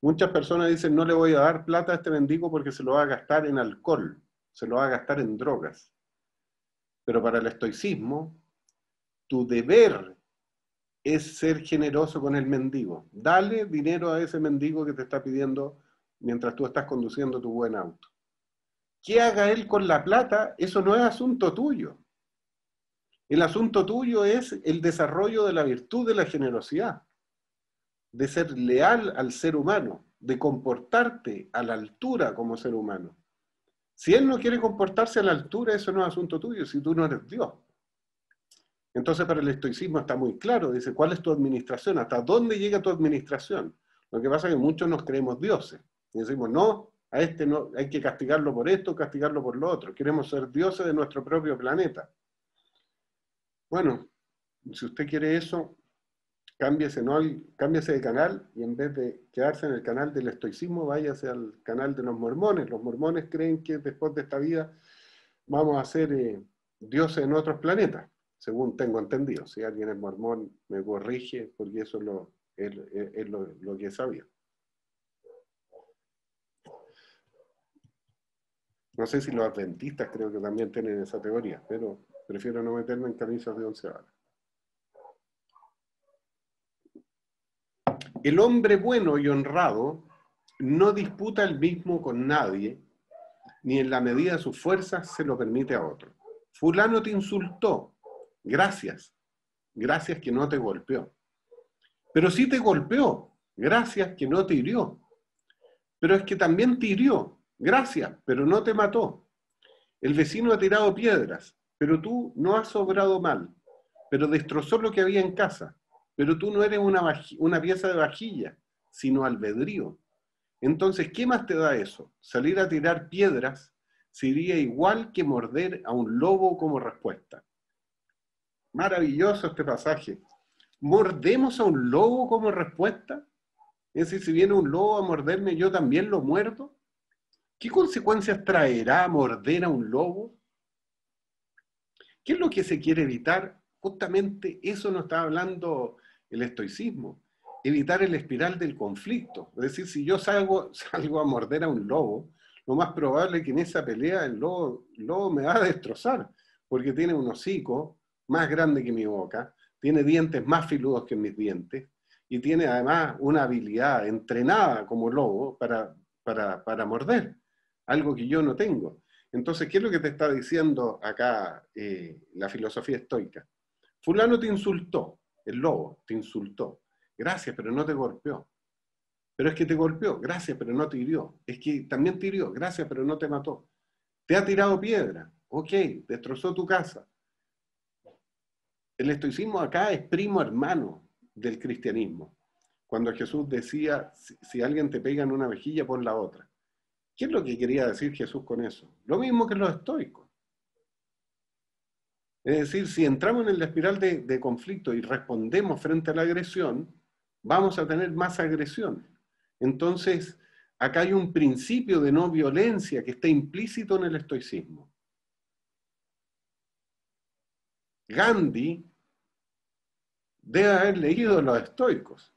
Muchas personas dicen, no le voy a dar plata a este mendigo porque se lo va a gastar en alcohol, se lo va a gastar en drogas. Pero para el estoicismo, tu deber es ser generoso con el mendigo. Dale dinero a ese mendigo que te está pidiendo mientras tú estás conduciendo tu buen auto. ¿Qué haga él con la plata? Eso no es asunto tuyo. El asunto tuyo es el desarrollo de la virtud de la generosidad, de ser leal al ser humano, de comportarte a la altura como ser humano. Si él no quiere comportarse a la altura, eso no es asunto tuyo, si tú no eres Dios. Entonces para el estoicismo está muy claro, dice, ¿cuál es tu administración? ¿Hasta dónde llega tu administración? Lo que pasa es que muchos nos creemos dioses. Y decimos, no, a este no, hay que castigarlo por esto, castigarlo por lo otro. Queremos ser dioses de nuestro propio planeta. Bueno, si usted quiere eso, cámbiese, ¿no? Cámbiese de canal y en vez de quedarse en el canal del estoicismo, váyase al canal de los mormones. Los mormones creen que después de esta vida vamos a ser dioses en otros planetas, según tengo entendido. Si alguien es mormón, me corrige, porque eso es lo que sabía. No sé si los adventistas creo que también tienen esa teoría, pero prefiero no meterme en camisas de once varas. El hombre bueno y honrado no disputa el mismo con nadie, ni en la medida de sus fuerzas se lo permite a otro. Fulano te insultó, gracias, gracias que no te golpeó. Pero sí te golpeó, gracias que no te hirió. Pero es que también te hirió, gracias, pero no te mató. El vecino ha tirado piedras, pero tú no has obrado mal, pero destrozó lo que había en casa. Pero tú no eres una pieza de vajilla, sino albedrío. Entonces, ¿qué más te da eso? Salir a tirar piedras sería igual que morder a un lobo como respuesta. Maravilloso este pasaje. ¿Mordemos a un lobo como respuesta? Es decir, si viene un lobo a morderme, yo también lo muerdo. ¿Qué consecuencias traerá morder a un lobo? ¿Qué es lo que se quiere evitar? Justamente eso nos está hablando el estoicismo. Evitar el espiral del conflicto. Es decir, si yo salgo a morder a un lobo, lo más probable es que en esa pelea el lobo me va a destrozar, porque tiene un hocico más grande que mi boca, tiene dientes más filudos que mis dientes, y tiene además una habilidad entrenada como lobo para morder, algo que yo no tengo. Entonces, ¿qué es lo que te está diciendo acá la filosofía estoica? Fulano te insultó, el lobo te insultó. Gracias, pero no te golpeó. Pero es que te golpeó, gracias, pero no te hirió. Es que también te hirió, gracias, pero no te mató. Te ha tirado piedra, ok, destrozó tu casa. El estoicismo acá es primo hermano del cristianismo. Cuando Jesús decía, si alguien te pega en una mejilla, pon la otra. ¿Qué es lo que quería decir Jesús con eso? Lo mismo que los estoicos. Es decir, si entramos en la espiral de conflicto y respondemos frente a la agresión, vamos a tener más agresión. Entonces, acá hay un principio de no violencia que está implícito en el estoicismo. Gandhi debe haber leído a los estoicos,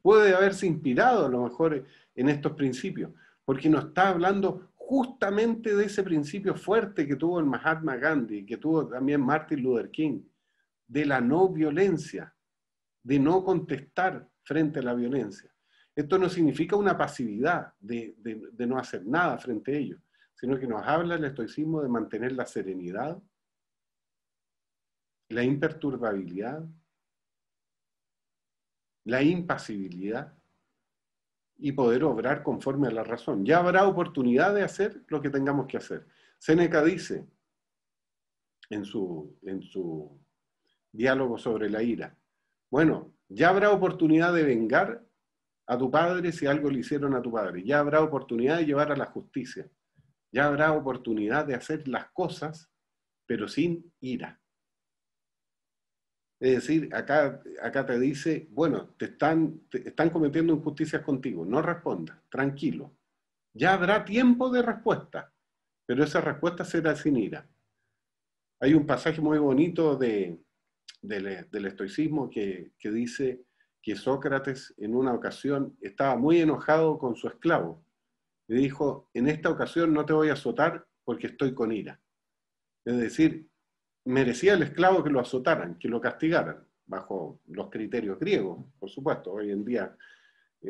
puede haberse inspirado a lo mejor en estos principios, porque nos está hablando justamente de ese principio fuerte que tuvo el Mahatma Gandhi, que tuvo también Martin Luther King, de la no violencia, de no contestar frente a la violencia. Esto no significa una pasividad de no hacer nada frente a ello, sino que nos habla el estoicismo de mantener la serenidad, la imperturbabilidad, la impasibilidad y poder obrar conforme a la razón. Ya habrá oportunidad de hacer lo que tengamos que hacer. Séneca dice en su diálogo sobre la ira, bueno, ya habrá oportunidad de vengar a tu padre si algo le hicieron a tu padre. Ya habrá oportunidad de llevar a la justicia. Ya habrá oportunidad de hacer las cosas, pero sin ira. Es decir, acá te dice, bueno, te están cometiendo injusticias contigo, no respondas, tranquilo. Ya habrá tiempo de respuesta, pero esa respuesta será sin ira. Hay un pasaje muy bonito del estoicismo que dice que Sócrates en una ocasión estaba muy enojado con su esclavo. Le dijo, en esta ocasión no te voy a azotar porque estoy con ira. Es decir, merecía el esclavo que lo azotaran, que lo castigaran, bajo los criterios griegos, por supuesto. Hoy en día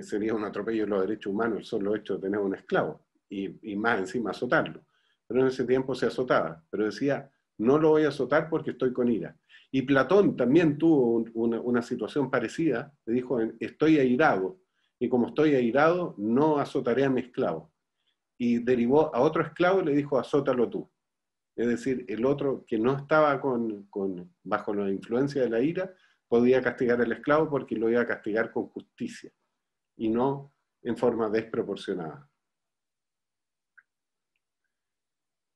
sería un atropello de los derechos humanos el solo hecho de tener un esclavo, y más encima azotarlo. Pero en ese tiempo se azotaba, pero decía, no lo voy a azotar porque estoy con ira. Y Platón también tuvo una situación parecida, le dijo, estoy airado, y como estoy airado, no azotaré a mi esclavo. Y derivó a otro esclavo y le dijo, azótalo tú. Es decir, el otro que no estaba bajo la influencia de la ira, podía castigar al esclavo porque lo iba a castigar con justicia y no en forma desproporcionada.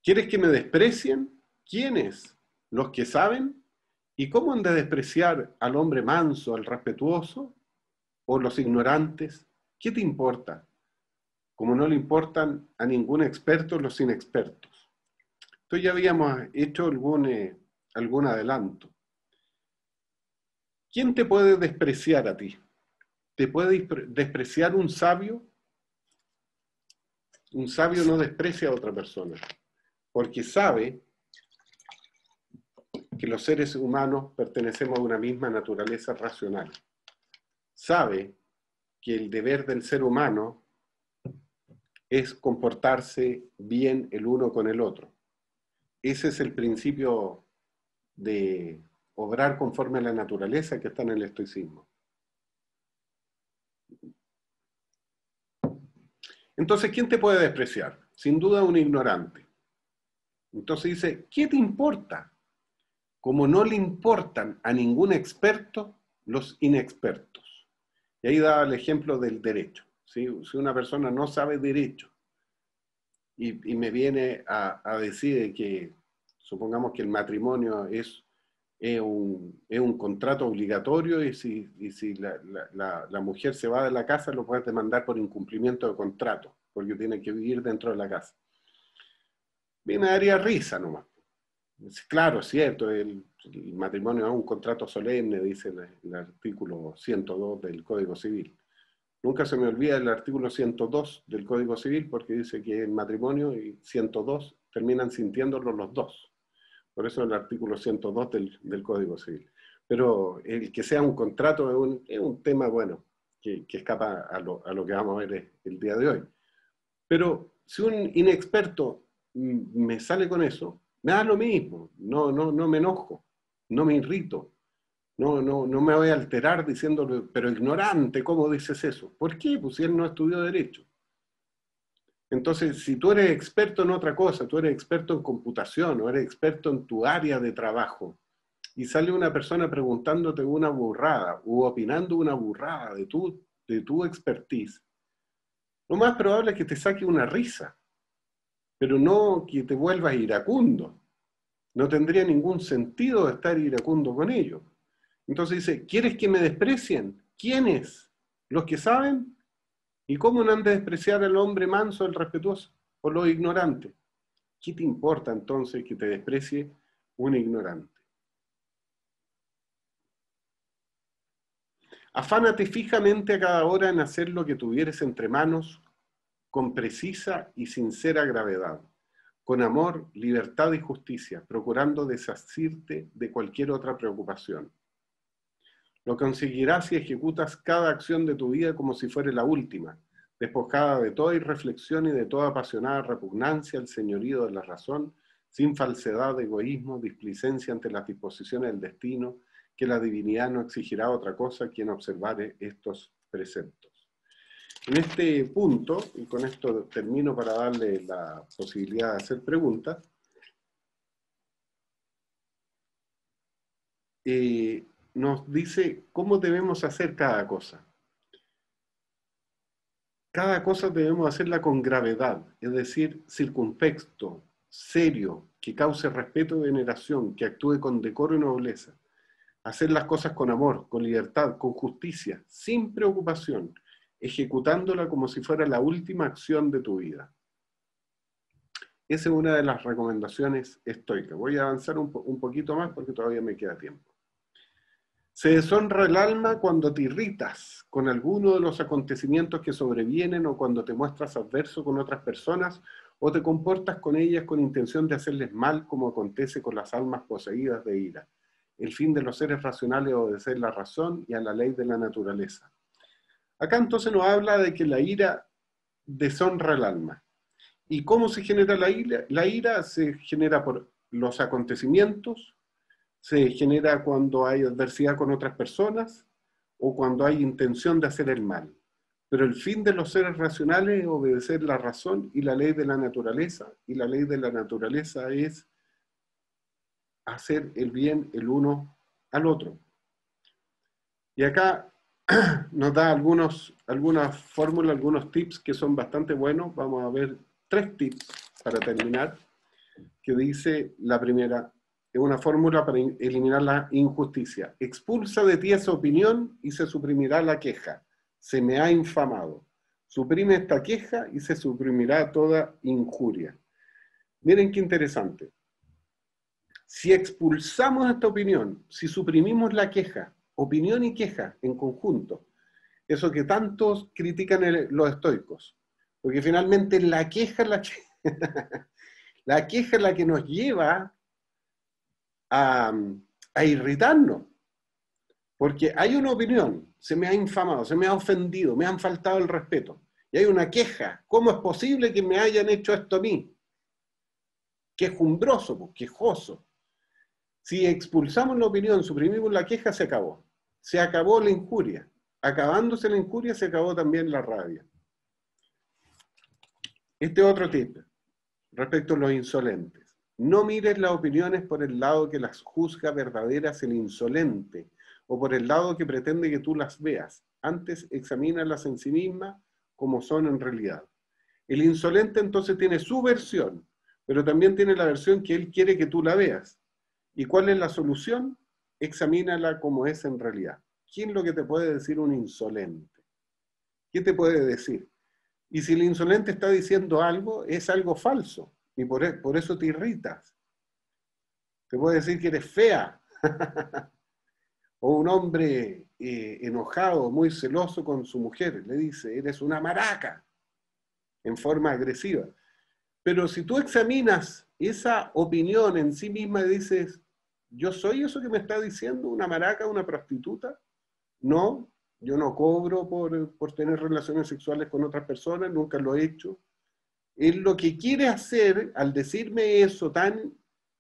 ¿Quieres que me desprecien? ¿Quiénes? ¿Los que saben? ¿Y cómo han de despreciar al hombre manso, al respetuoso? ¿O los ignorantes? ¿Qué te importa? Como no le importan a ningún experto los inexpertos. Entonces ya habíamos hecho algún adelanto. ¿Quién te puede despreciar a ti? ¿Te puede despreciar un sabio? Un sabio no desprecia a otra persona, porque sabe que los seres humanos pertenecemos a una misma naturaleza racional. Sabe que el deber del ser humano es comportarse bien el uno con el otro. Ese es el principio de obrar conforme a la naturaleza que está en el estoicismo. Entonces, ¿quién te puede despreciar? Sin duda un ignorante. Entonces dice, ¿qué te importa? Como no le importan a ningún experto los inexpertos. Y ahí da el ejemplo del derecho. ¿Sí? Si una persona no sabe derecho y me viene a decir que, supongamos que el matrimonio es un contrato obligatorio y si la mujer se va de la casa lo puede demandar por incumplimiento de contrato, porque tiene que vivir dentro de la casa. Me daría risa nomás. Claro, es cierto, el matrimonio es un contrato solemne, dice el artículo 102 del Código Civil. Nunca se me olvida el artículo 102 del Código Civil porque dice que el matrimonio y 102 terminan sintiéndolo los dos. Por eso el artículo 102 del Código Civil. Pero el que sea un contrato es un tema, bueno, que escapa a lo que vamos a ver el día de hoy. Pero si un inexperto me sale con eso, me da lo mismo, no me enojo, no me irrito, no me voy a alterar diciéndole, pero ignorante, ¿cómo dices eso? ¿Por qué? Pues si él no estudió Derecho. Entonces, si tú eres experto en otra cosa, tú eres experto en computación o eres experto en tu área de trabajo, y sale una persona preguntándote una burrada o opinando una burrada de tu expertise, lo más probable es que te saque una risa, pero no que te vuelvas iracundo. No tendría ningún sentido estar iracundo con ellos. Entonces dice, ¿quieres que me desprecien? ¿Quiénes? ¿Los que saben? ¿Y cómo no han de despreciar al hombre manso, al respetuoso, o los ignorantes? ¿Qué te importa entonces que te desprecie un ignorante? Afánate fijamente a cada hora en hacer lo que tuvieres entre manos con precisa y sincera gravedad, con amor, libertad y justicia, procurando desasirte de cualquier otra preocupación. Lo conseguirás si ejecutas cada acción de tu vida como si fuera la última, despojada de toda irreflexión y de toda apasionada repugnancia al señorío de la razón, sin falsedad, egoísmo, displicencia ante las disposiciones del destino, que la divinidad no exigirá otra cosa quien observare estos preceptos. En este punto, y con esto termino para darle la posibilidad de hacer preguntas, nos dice cómo debemos hacer cada cosa. Cada cosa debemos hacerla con gravedad, es decir, circunspecto, serio, que cause respeto y veneración, que actúe con decoro y nobleza. Hacer las cosas con amor, con libertad, con justicia, sin preocupación, ejecutándola como si fuera la última acción de tu vida. Esa es una de las recomendaciones estoicas. Voy a avanzar un poquito más porque todavía me queda tiempo. Se deshonra el alma cuando te irritas con alguno de los acontecimientos que sobrevienen o cuando te muestras adverso con otras personas o te comportas con ellas con intención de hacerles mal, como acontece con las almas poseídas de ira. El fin de los seres racionales es obedecer la razón y a la ley de la naturaleza. Acá entonces nos habla de que la ira deshonra el alma. ¿Y cómo se genera la ira? La ira se genera por los acontecimientos, se genera cuando hay adversidad con otras personas o cuando hay intención de hacer el mal. Pero el fin de los seres racionales es obedecer la razón y la ley de la naturaleza, y la ley de la naturaleza es hacer el bien el uno al otro. Y acá nos da algunas fórmulas, algunos tips que son bastante buenos. Vamos a ver 3 tips para terminar, que dice la primera, es una fórmula para eliminar la injusticia. Expulsa de ti esa opinión y se suprimirá la queja. Se me ha infamado. Suprime esta queja y se suprimirá toda injuria. Miren qué interesante. Si expulsamos esta opinión, si suprimimos la queja, opinión y queja en conjunto, eso que tantos critican los estoicos, porque finalmente la queja es la queja es la que nos lleva a irritarnos, porque hay una opinión, se me ha infamado, se me ha ofendido, me han faltado el respeto, y hay una queja, ¿cómo es posible que me hayan hecho esto a mí? Quejumbroso, pues, quejoso. Si expulsamos la opinión, suprimimos la queja, se acabó. Se acabó la injuria. Acabándose la injuria, se acabó también la rabia. Este otro tip, respecto a los insolentes. No mires las opiniones por el lado que las juzga verdaderas el insolente, o por el lado que pretende que tú las veas. Antes, examínalas en sí misma como son en realidad. El insolente entonces tiene su versión, pero también tiene la versión que él quiere que tú la veas. ¿Y cuál es la solución? Examínala como es en realidad. ¿Quién es lo que te puede decir un insolente? ¿Qué te puede decir? Y si el insolente está diciendo algo, es algo falso. Y por eso te irritas. Te puede decir que eres fea. O un hombre enojado, muy celoso con su mujer, le dice, eres una maraca, en forma agresiva. Pero si tú examinas esa opinión en sí misma y dices, ¿yo soy eso que me está diciendo una maraca, una prostituta? No, yo no cobro por tener relaciones sexuales con otras personas, nunca lo he hecho. Él lo que quiere hacer al decirme eso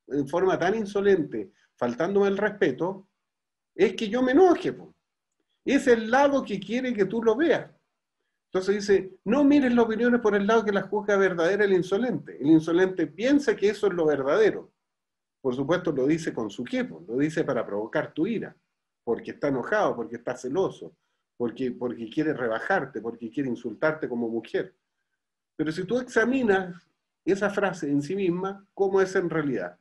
en forma tan insolente, faltándome el respeto, es que yo me enoje. Po. Es el lado que quiere que tú lo veas. Entonces dice, no mires las opiniones por el lado que las juzga verdadera el insolente. El insolente piensa que eso es lo verdadero. Por supuesto lo dice con su quepo, lo dice para provocar tu ira, porque está enojado, porque está celoso, porque quiere rebajarte, porque quiere insultarte como mujer. Pero si tú examinas esa frase en sí misma, ¿cómo es en realidad?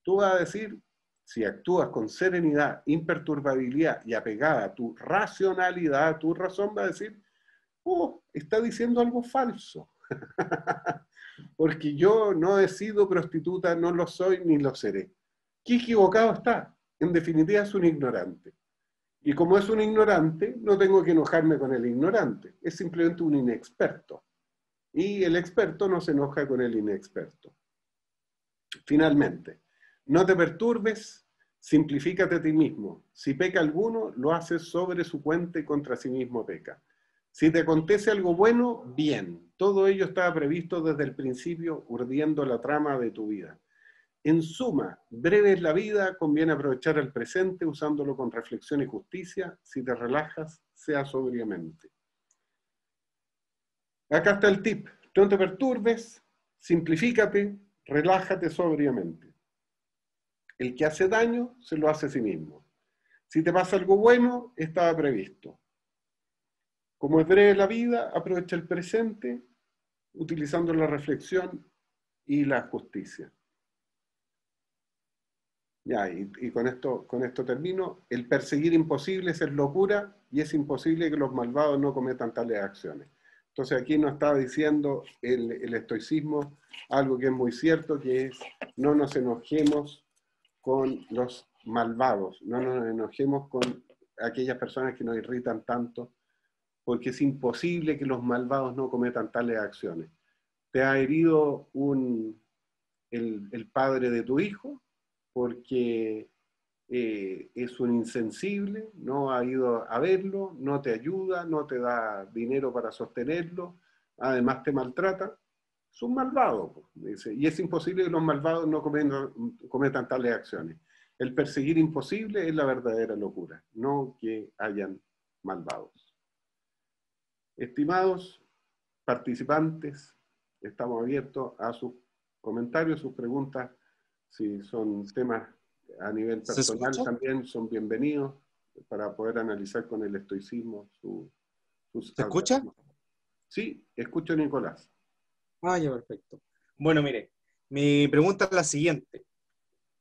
Tú vas a decir, si actúas con serenidad, imperturbabilidad y apegada a tu racionalidad, a tu razón, va a decir, oh, está diciendo algo falso. Porque yo no he sido prostituta, no lo soy ni lo seré. ¿Qué equivocado está? En definitiva es un ignorante. Y como es un ignorante, no tengo que enojarme con el ignorante. Es simplemente un inexperto. Y el experto no se enoja con el inexperto. Finalmente, no te perturbes, simplifícate a ti mismo. Si peca alguno, lo haces sobre su cuenta y contra sí mismo peca. Si te acontece algo bueno, bien. Todo ello estaba previsto desde el principio, urdiendo la trama de tu vida. En suma, breve es la vida, conviene aprovechar el presente usándolo con reflexión y justicia. Si te relajas, sea sobriamente. Acá está el tip. No te perturbes, simplifícate, relájate sobriamente. El que hace daño, se lo hace a sí mismo. Si te pasa algo bueno, estaba previsto. Como es breve la vida, aprovecha el presente utilizando la reflexión y la justicia. Ya, y con esto termino. El perseguir imposibles es locura y es imposible que los malvados no cometan tales acciones. Entonces aquí nos está diciendo el estoicismo algo que es muy cierto, que es no nos enojemos con los malvados, no nos enojemos con aquellas personas que nos irritan tanto, porque es imposible que los malvados no cometan tales acciones. Te ha herido el padre de tu hijo porque es un insensible, no ha ido a verlo, no te ayuda, no te da dinero para sostenerlo, además te maltrata. Es un malvado, dice, y es imposible que los malvados no cometan tales acciones. El perseguir imposible es la verdadera locura, no que hayan malvados. Estimados participantes, estamos abiertos a sus comentarios, sus preguntas. Si son temas a nivel ¿Se personal escucha? también son bienvenidos para poder analizar con el estoicismo sus ¿Se escucha? alternativas. Sí, escucho, Nicolás. Ah, ya, perfecto. Bueno, mire, mi pregunta es la siguiente.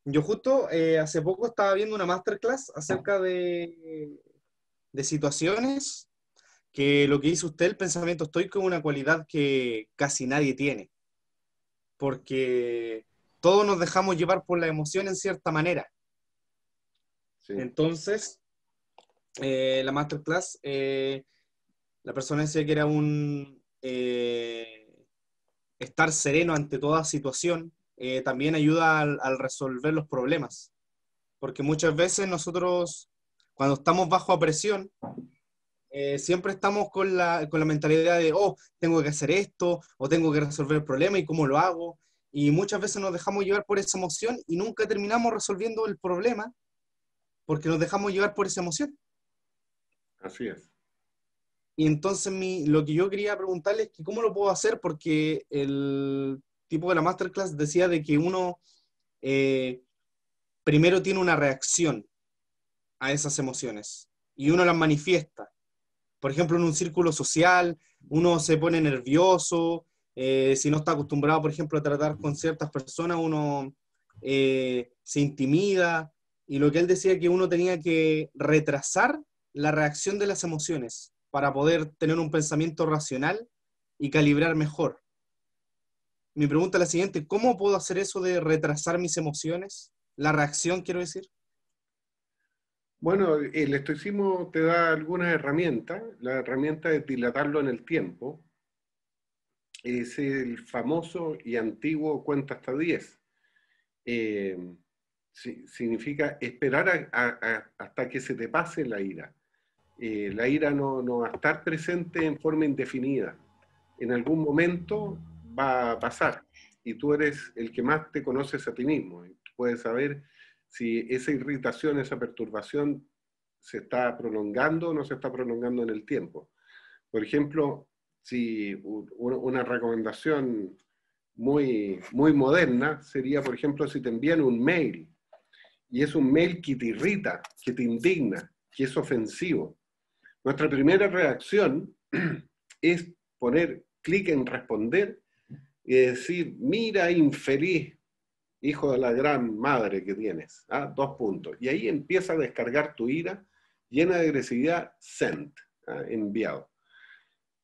Yo justo hace poco estaba viendo una masterclass acerca de situaciones que lo que dice usted, el pensamiento estoico, es una cualidad que casi nadie tiene, porque todos nos dejamos llevar por la emoción en cierta manera. Sí, Entonces, la masterclass, la persona decía que era un estar sereno ante toda situación, también ayuda al resolver los problemas, porque muchas veces nosotros, cuando estamos bajo presión, siempre estamos con la mentalidad de, oh, tengo que hacer esto, o tengo que resolver el problema y cómo lo hago, y muchas veces nos dejamos llevar por esa emoción y nunca terminamos resolviendo el problema porque nos dejamos llevar por esa emoción. así es. Y entonces lo que yo quería preguntarle es que cómo lo puedo hacer, porque el tipo de la masterclass decía de que uno eh, primero tiene una reacción a esas emociones y uno las manifiesta. Por ejemplo, en un círculo social, uno se pone nervioso, si no está acostumbrado, por ejemplo, a tratar con ciertas personas, uno se intimida, y lo que él decía que uno tenía que retrasar la reacción de las emociones para poder tener un pensamiento racional y calibrar mejor. Mi pregunta es la siguiente: ¿cómo puedo hacer eso de retrasar mis emociones? La reacción, quiero decir. Bueno, el estoicismo te da algunas herramientas. La herramienta es dilatarlo en el tiempo. Es el famoso y antiguo cuenta hasta 10. Eh, Significa esperar hasta que se te pase la ira. La ira no va a estar presente en forma indefinida. En algún momento va a pasar y tú eres el que más te conoces a ti mismo. Y puedes saber si esa irritación, esa perturbación se está prolongando o no se está prolongando en el tiempo. Por ejemplo, si una recomendación muy moderna sería, por ejemplo, si te envían un mail y es un mail que te irrita, que te indigna, que es ofensivo. Nuestra primera reacción es poner clic en responder y decir, mira, infeliz, hijo de la gran madre que tienes. ¿Ah? 2 puntos. Y ahí empieza a descargar tu ira llena de agresividad, sent, ¿ah? Enviado.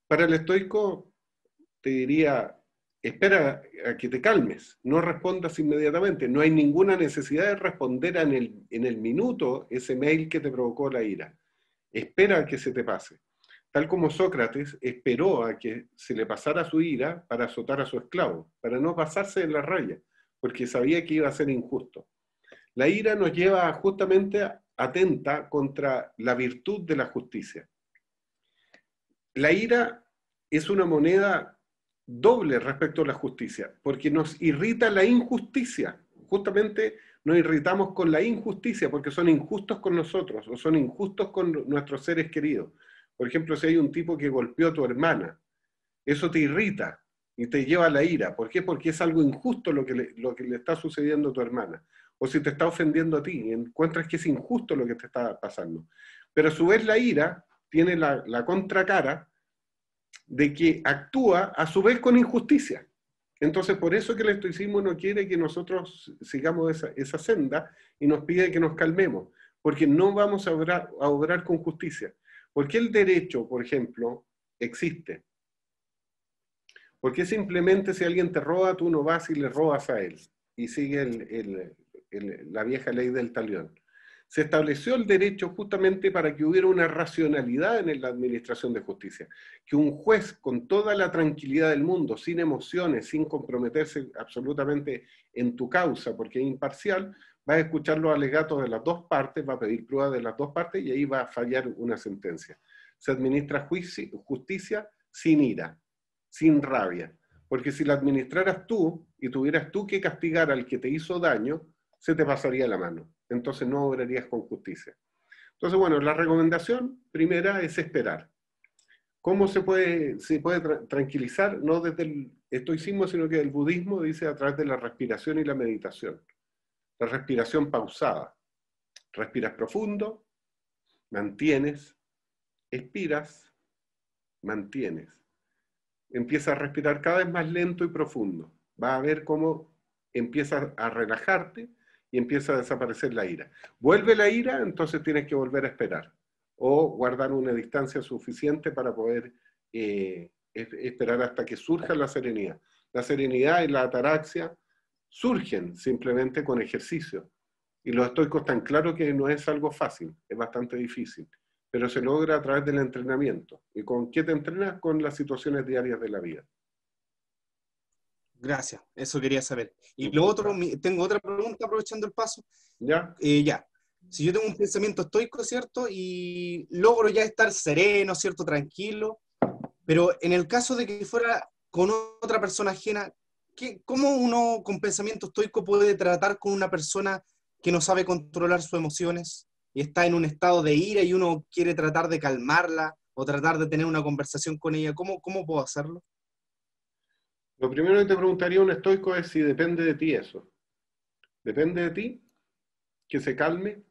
Para el estoico, te diría, espera a que te calmes, no respondas inmediatamente, no hay ninguna necesidad de responder en el minuto ese mail que te provocó la ira. Espera a que se te pase. Tal como Sócrates esperó a que se le pasara su ira para azotar a su esclavo, para no pasarse en la raya, porque sabía que iba a ser injusto. La ira nos lleva justamente atenta contra la virtud de la justicia. La ira es una moneda doble respecto a la justicia, porque nos irrita la injusticia. Justamente nos irritamos con la injusticia porque son injustos con nosotros o son injustos con nuestros seres queridos. Por ejemplo, si hay un tipo que golpeó a tu hermana, eso te irrita y te lleva a la ira. ¿Por qué? Porque es algo injusto lo que le está sucediendo a tu hermana. O si te está ofendiendo a ti, encuentras que es injusto lo que te está pasando. Pero a su vez la ira tiene la contracara de que actúa a su vez con injusticia. Entonces, por eso que el estoicismo no quiere que nosotros sigamos esa senda y nos pide que nos calmemos, porque no vamos a obrar con justicia. ¿Por qué el derecho, por ejemplo, existe? Porque simplemente si alguien te roba, tú no vas y le robas a él. Y sigue la vieja ley del talión. Se estableció el derecho justamente para que hubiera una racionalidad en la administración de justicia, que un juez con toda la tranquilidad del mundo, sin emociones, sin comprometerse absolutamente en tu causa, porque es imparcial, va a escuchar los alegatos de las dos partes, va a pedir pruebas de las dos partes y ahí va a fallar una sentencia. Se administra justicia sin ira, sin rabia, porque si la administraras tú y tuvieras tú que castigar al que te hizo daño, se te pasaría la mano. Entonces no obrarías con justicia. Entonces, bueno, la recomendación primera es esperar. ¿Cómo se puede tranquilizar? No desde el estoicismo, sino que el budismo dice a través de la respiración y la meditación. La respiración pausada. Respiras profundo, mantienes, expiras, mantienes. Empieza a respirar cada vez más lento y profundo. Vas a ver cómo empiezas a relajarte y empieza a desaparecer la ira. Vuelve la ira, entonces tienes que volver a esperar o guardar una distancia suficiente para poder esperar hasta que surja la serenidad. La serenidad y la ataraxia surgen simplemente con ejercicio. Y los estoicos están claros que no es algo fácil, es bastante difícil, pero se logra a través del entrenamiento. ¿Y con qué te entrenas? Con las situaciones diarias de la vida. Gracias, eso quería saber. Y lo otro, tengo otra pregunta aprovechando el paso. ¿Ya? Ya, si yo tengo un pensamiento estoico, ¿cierto? Y logro ya estar sereno, ¿cierto? Tranquilo, pero en el caso de que fuera con otra persona ajena, ¿cómo uno con pensamiento estoico puede tratar con una persona que no sabe controlar sus emociones y está en un estado de ira y uno quiere tratar de calmarla o tratar de tener una conversación con ella? ¿Cómo puedo hacerlo? Lo primero que te preguntaría un estoico es si depende de ti eso. ¿Depende de ti que se calme?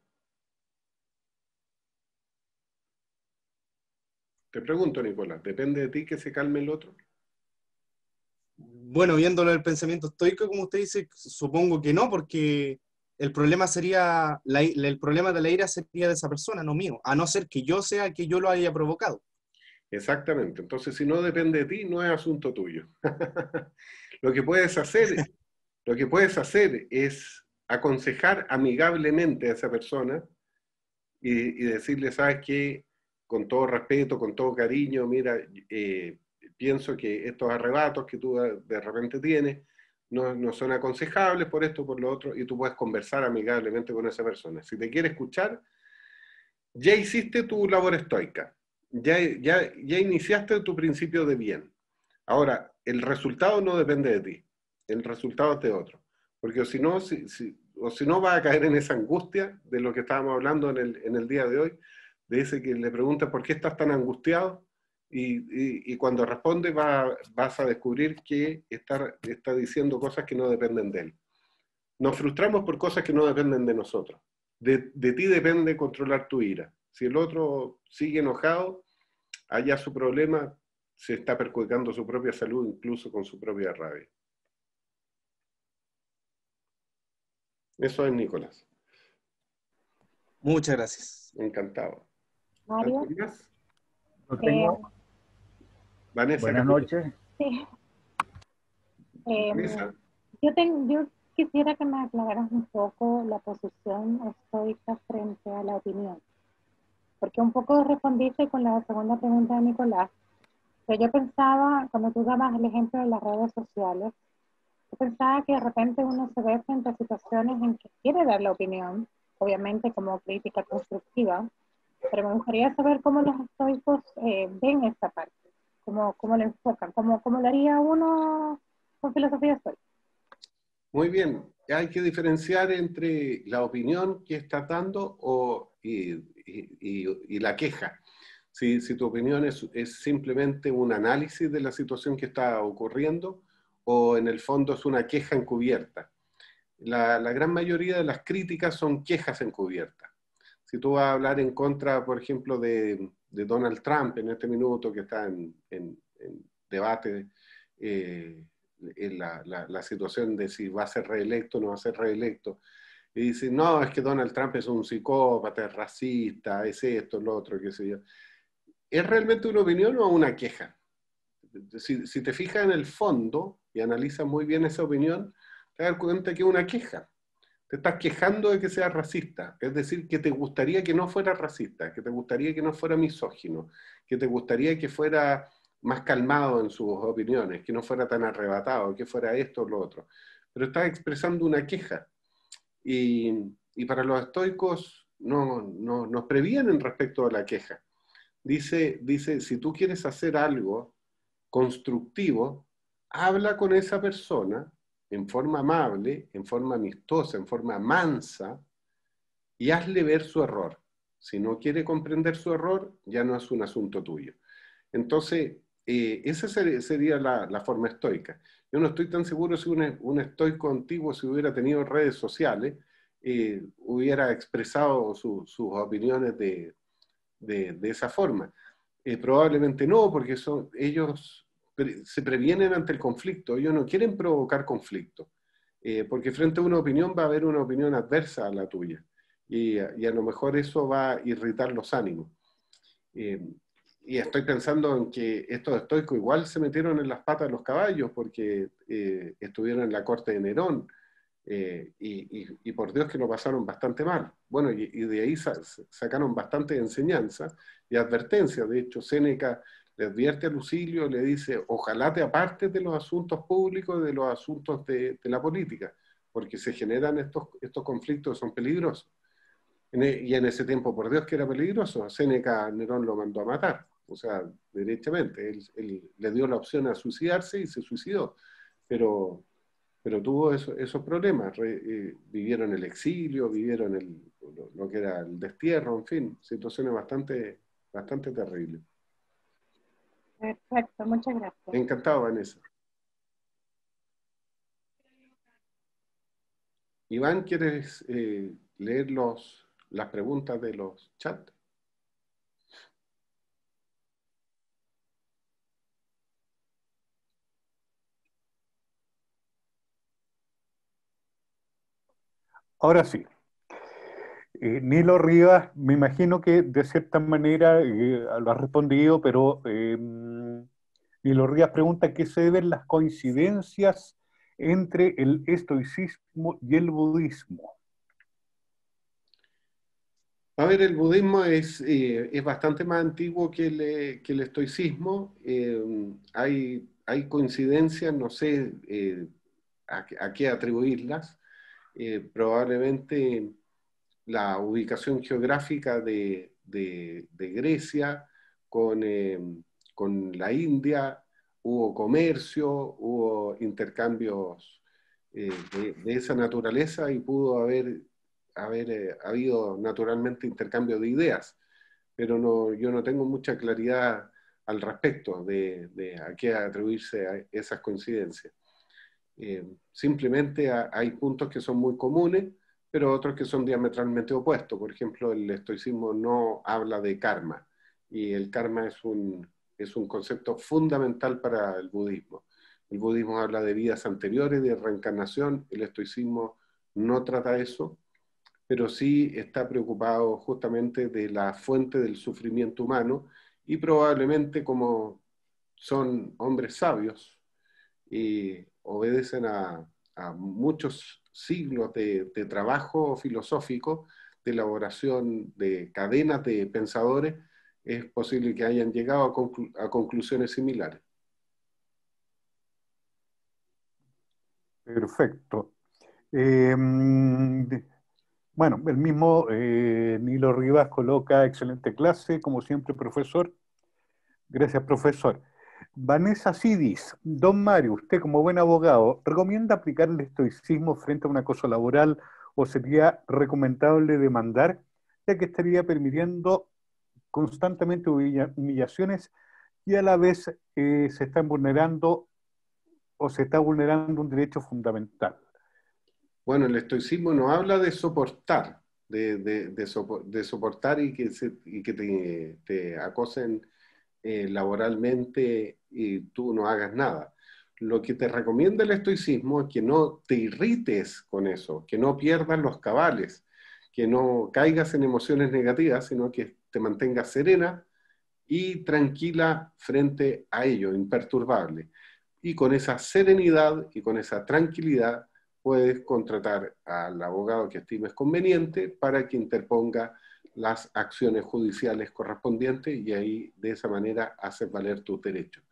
Te pregunto, Nicolás, ¿depende de ti que se calme el otro? Bueno, viéndolo del pensamiento estoico, como usted dice, supongo que no, porque el problema sería, el problema de la ira sería de esa persona, no mío, a no ser que yo sea que yo lo haya provocado. Exactamente. Entonces, si no depende de ti, no es asunto tuyo. Lo que puedes hacer, lo que puedes hacer es aconsejar amigablemente a esa persona y decirle, sabes qué, con todo respeto, con todo cariño, mira, pienso que estos arrebatos que tú de repente tienes no son aconsejables por esto, por lo otro, y tú puedes conversar amigablemente con esa persona. Si te quiere escuchar, ya hiciste tu labor estoica, ya iniciaste tu principio de bien. Ahora, el resultado no depende de ti, el resultado es de otro. Porque si no vas a caer en esa angustia de lo que estábamos hablando en el día de hoy, de ese que le pregunta por qué estás tan angustiado, y cuando responde vas a descubrir que está diciendo cosas que no dependen de él. Nos frustramos por cosas que no dependen de nosotros. De ti depende controlar tu ira. Si el otro sigue enojado, allá su problema, se está perjudicando su propia salud, incluso con su propia rabia. Eso es, Nicolás. Muchas gracias. Encantado. Mario, ¿Alguien más? Yo tengo, Vanessa, buenas noches. sí, Vanessa. yo quisiera que me aclararas un poco la posición estoica frente a la opinión, porque un poco respondiste con la segunda pregunta de Nicolás, pero yo pensaba, cuando tú dabas el ejemplo de las redes sociales, yo pensaba que de repente uno se ve frente a situaciones en que quiere dar la opinión, obviamente como crítica constructiva, pero me gustaría saber cómo los estoicos ven esta parte, cómo lo enfocan, cómo lo haría uno con filosofía estoica. Muy bien. Hay que diferenciar entre la opinión que estás dando y la queja. Si tu opinión es simplemente un análisis de la situación que está ocurriendo o en el fondo es una queja encubierta. La gran mayoría de las críticas son quejas encubiertas. Si tú vas a hablar en contra, por ejemplo, de Donald Trump en este minuto que está en debate, en la situación de si va a ser reelecto o no va a ser reelecto, y dicen, no, es que Donald Trump es un psicópata, es racista, es esto, lo otro, qué sé yo. ¿Es realmente una opinión o una queja? Si te fijas en el fondo y analizas muy bien esa opinión, te das cuenta que es una queja. te estás quejando de que seas racista, es decir, que te gustaría que no fuera racista, que te gustaría que no fuera misógino, que te gustaría que fuera más calmado en sus opiniones, que no fuera tan arrebatado, que fuera esto o lo otro. Pero estás expresando una queja. Y para los estoicos nos previenen respecto a la queja. Dice, si tú quieres hacer algo constructivo, habla con esa persona en forma amable, en forma amistosa, en forma mansa, y hazle ver su error. Si no quiere comprender su error, ya no es un asunto tuyo. Entonces, esa sería la forma estoica. Yo no estoy tan seguro si un estoico antiguo, si hubiera tenido redes sociales, hubiera expresado sus opiniones de esa forma. Probablemente no, porque ellos se previenen ante el conflicto, ellos no quieren provocar conflicto, porque frente a una opinión va a haber una opinión adversa a la tuya, y a lo mejor eso va a irritar los ánimos. Y estoy pensando en que estos estoicos igual se metieron en las patas de los caballos, porque estuvieron en la corte de Nerón, y por Dios que lo pasaron bastante mal. Bueno, y de ahí sacaron bastante enseñanza y advertencia. De hecho, Séneca le advierte a Lucilio, le dice, ojalá te apartes de los asuntos públicos, de los asuntos de la política, porque se generan estos conflictos que son peligrosos. Y en ese tiempo, por Dios que era peligroso, a Séneca Nerón lo mandó a matar, o sea, derechamente. Él le dio la opción a suicidarse y se suicidó, pero tuvo esos problemas. Vivieron el exilio, vivieron lo que era el destierro, en fin, situaciones bastante terribles. Perfecto, muchas gracias. Encantado, Vanessa. Iván, ¿quieres leer las preguntas de los chats? Ahora sí. Nilo Rivas, me imagino que de cierta manera lo has respondido, pero Nilo Rivas pregunta qué se deben las coincidencias entre el estoicismo y el budismo. A ver, el budismo es bastante más antiguo que el estoicismo. Hay coincidencias, no sé a qué atribuirlas. Probablemente la ubicación geográfica de Grecia con la India, hubo comercio, hubo intercambios de esa naturaleza, y pudo haber habido naturalmente intercambio de ideas, pero yo no tengo mucha claridad al respecto de a qué atribuirse a esas coincidencias. Simplemente hay puntos que son muy comunes, pero otros que son diametralmente opuestos. Por ejemplo, el estoicismo no habla de karma, y el karma es un concepto fundamental para el budismo. El budismo habla de vidas anteriores, de reencarnación. El estoicismo no trata eso, pero sí está preocupado justamente de la fuente del sufrimiento humano, y probablemente, como son hombres sabios y obedecen a muchos siglos de trabajo filosófico, de elaboración de cadenas de pensadores, es posible que hayan llegado a conclusiones similares. Perfecto. Bueno, el mismo Nilo Rivas coloca excelente clase, como siempre, profesor. Gracias, profesor. Vanessa Sidis, don Mario, usted como buen abogado, ¿recomienda aplicar el estoicismo frente a un acoso laboral, o sería recomendable demandar, ya que estaría permitiendo constantemente humillaciones y a la vez se están vulnerando o se está vulnerando un derecho fundamental? Bueno, el estoicismo no habla de soportar, de soportar y que te acosen laboralmente y tú no hagas nada. Lo que te recomienda el estoicismo es que no te irrites con eso, que no pierdas los cabales, que no caigas en emociones negativas, sino que te mantengas serena y tranquila frente a ello, imperturbable. Y con esa serenidad y con esa tranquilidad puedes contratar al abogado que estimes conveniente para que interponga las acciones judiciales correspondientes y ahí de esa manera haces valer tus derechos.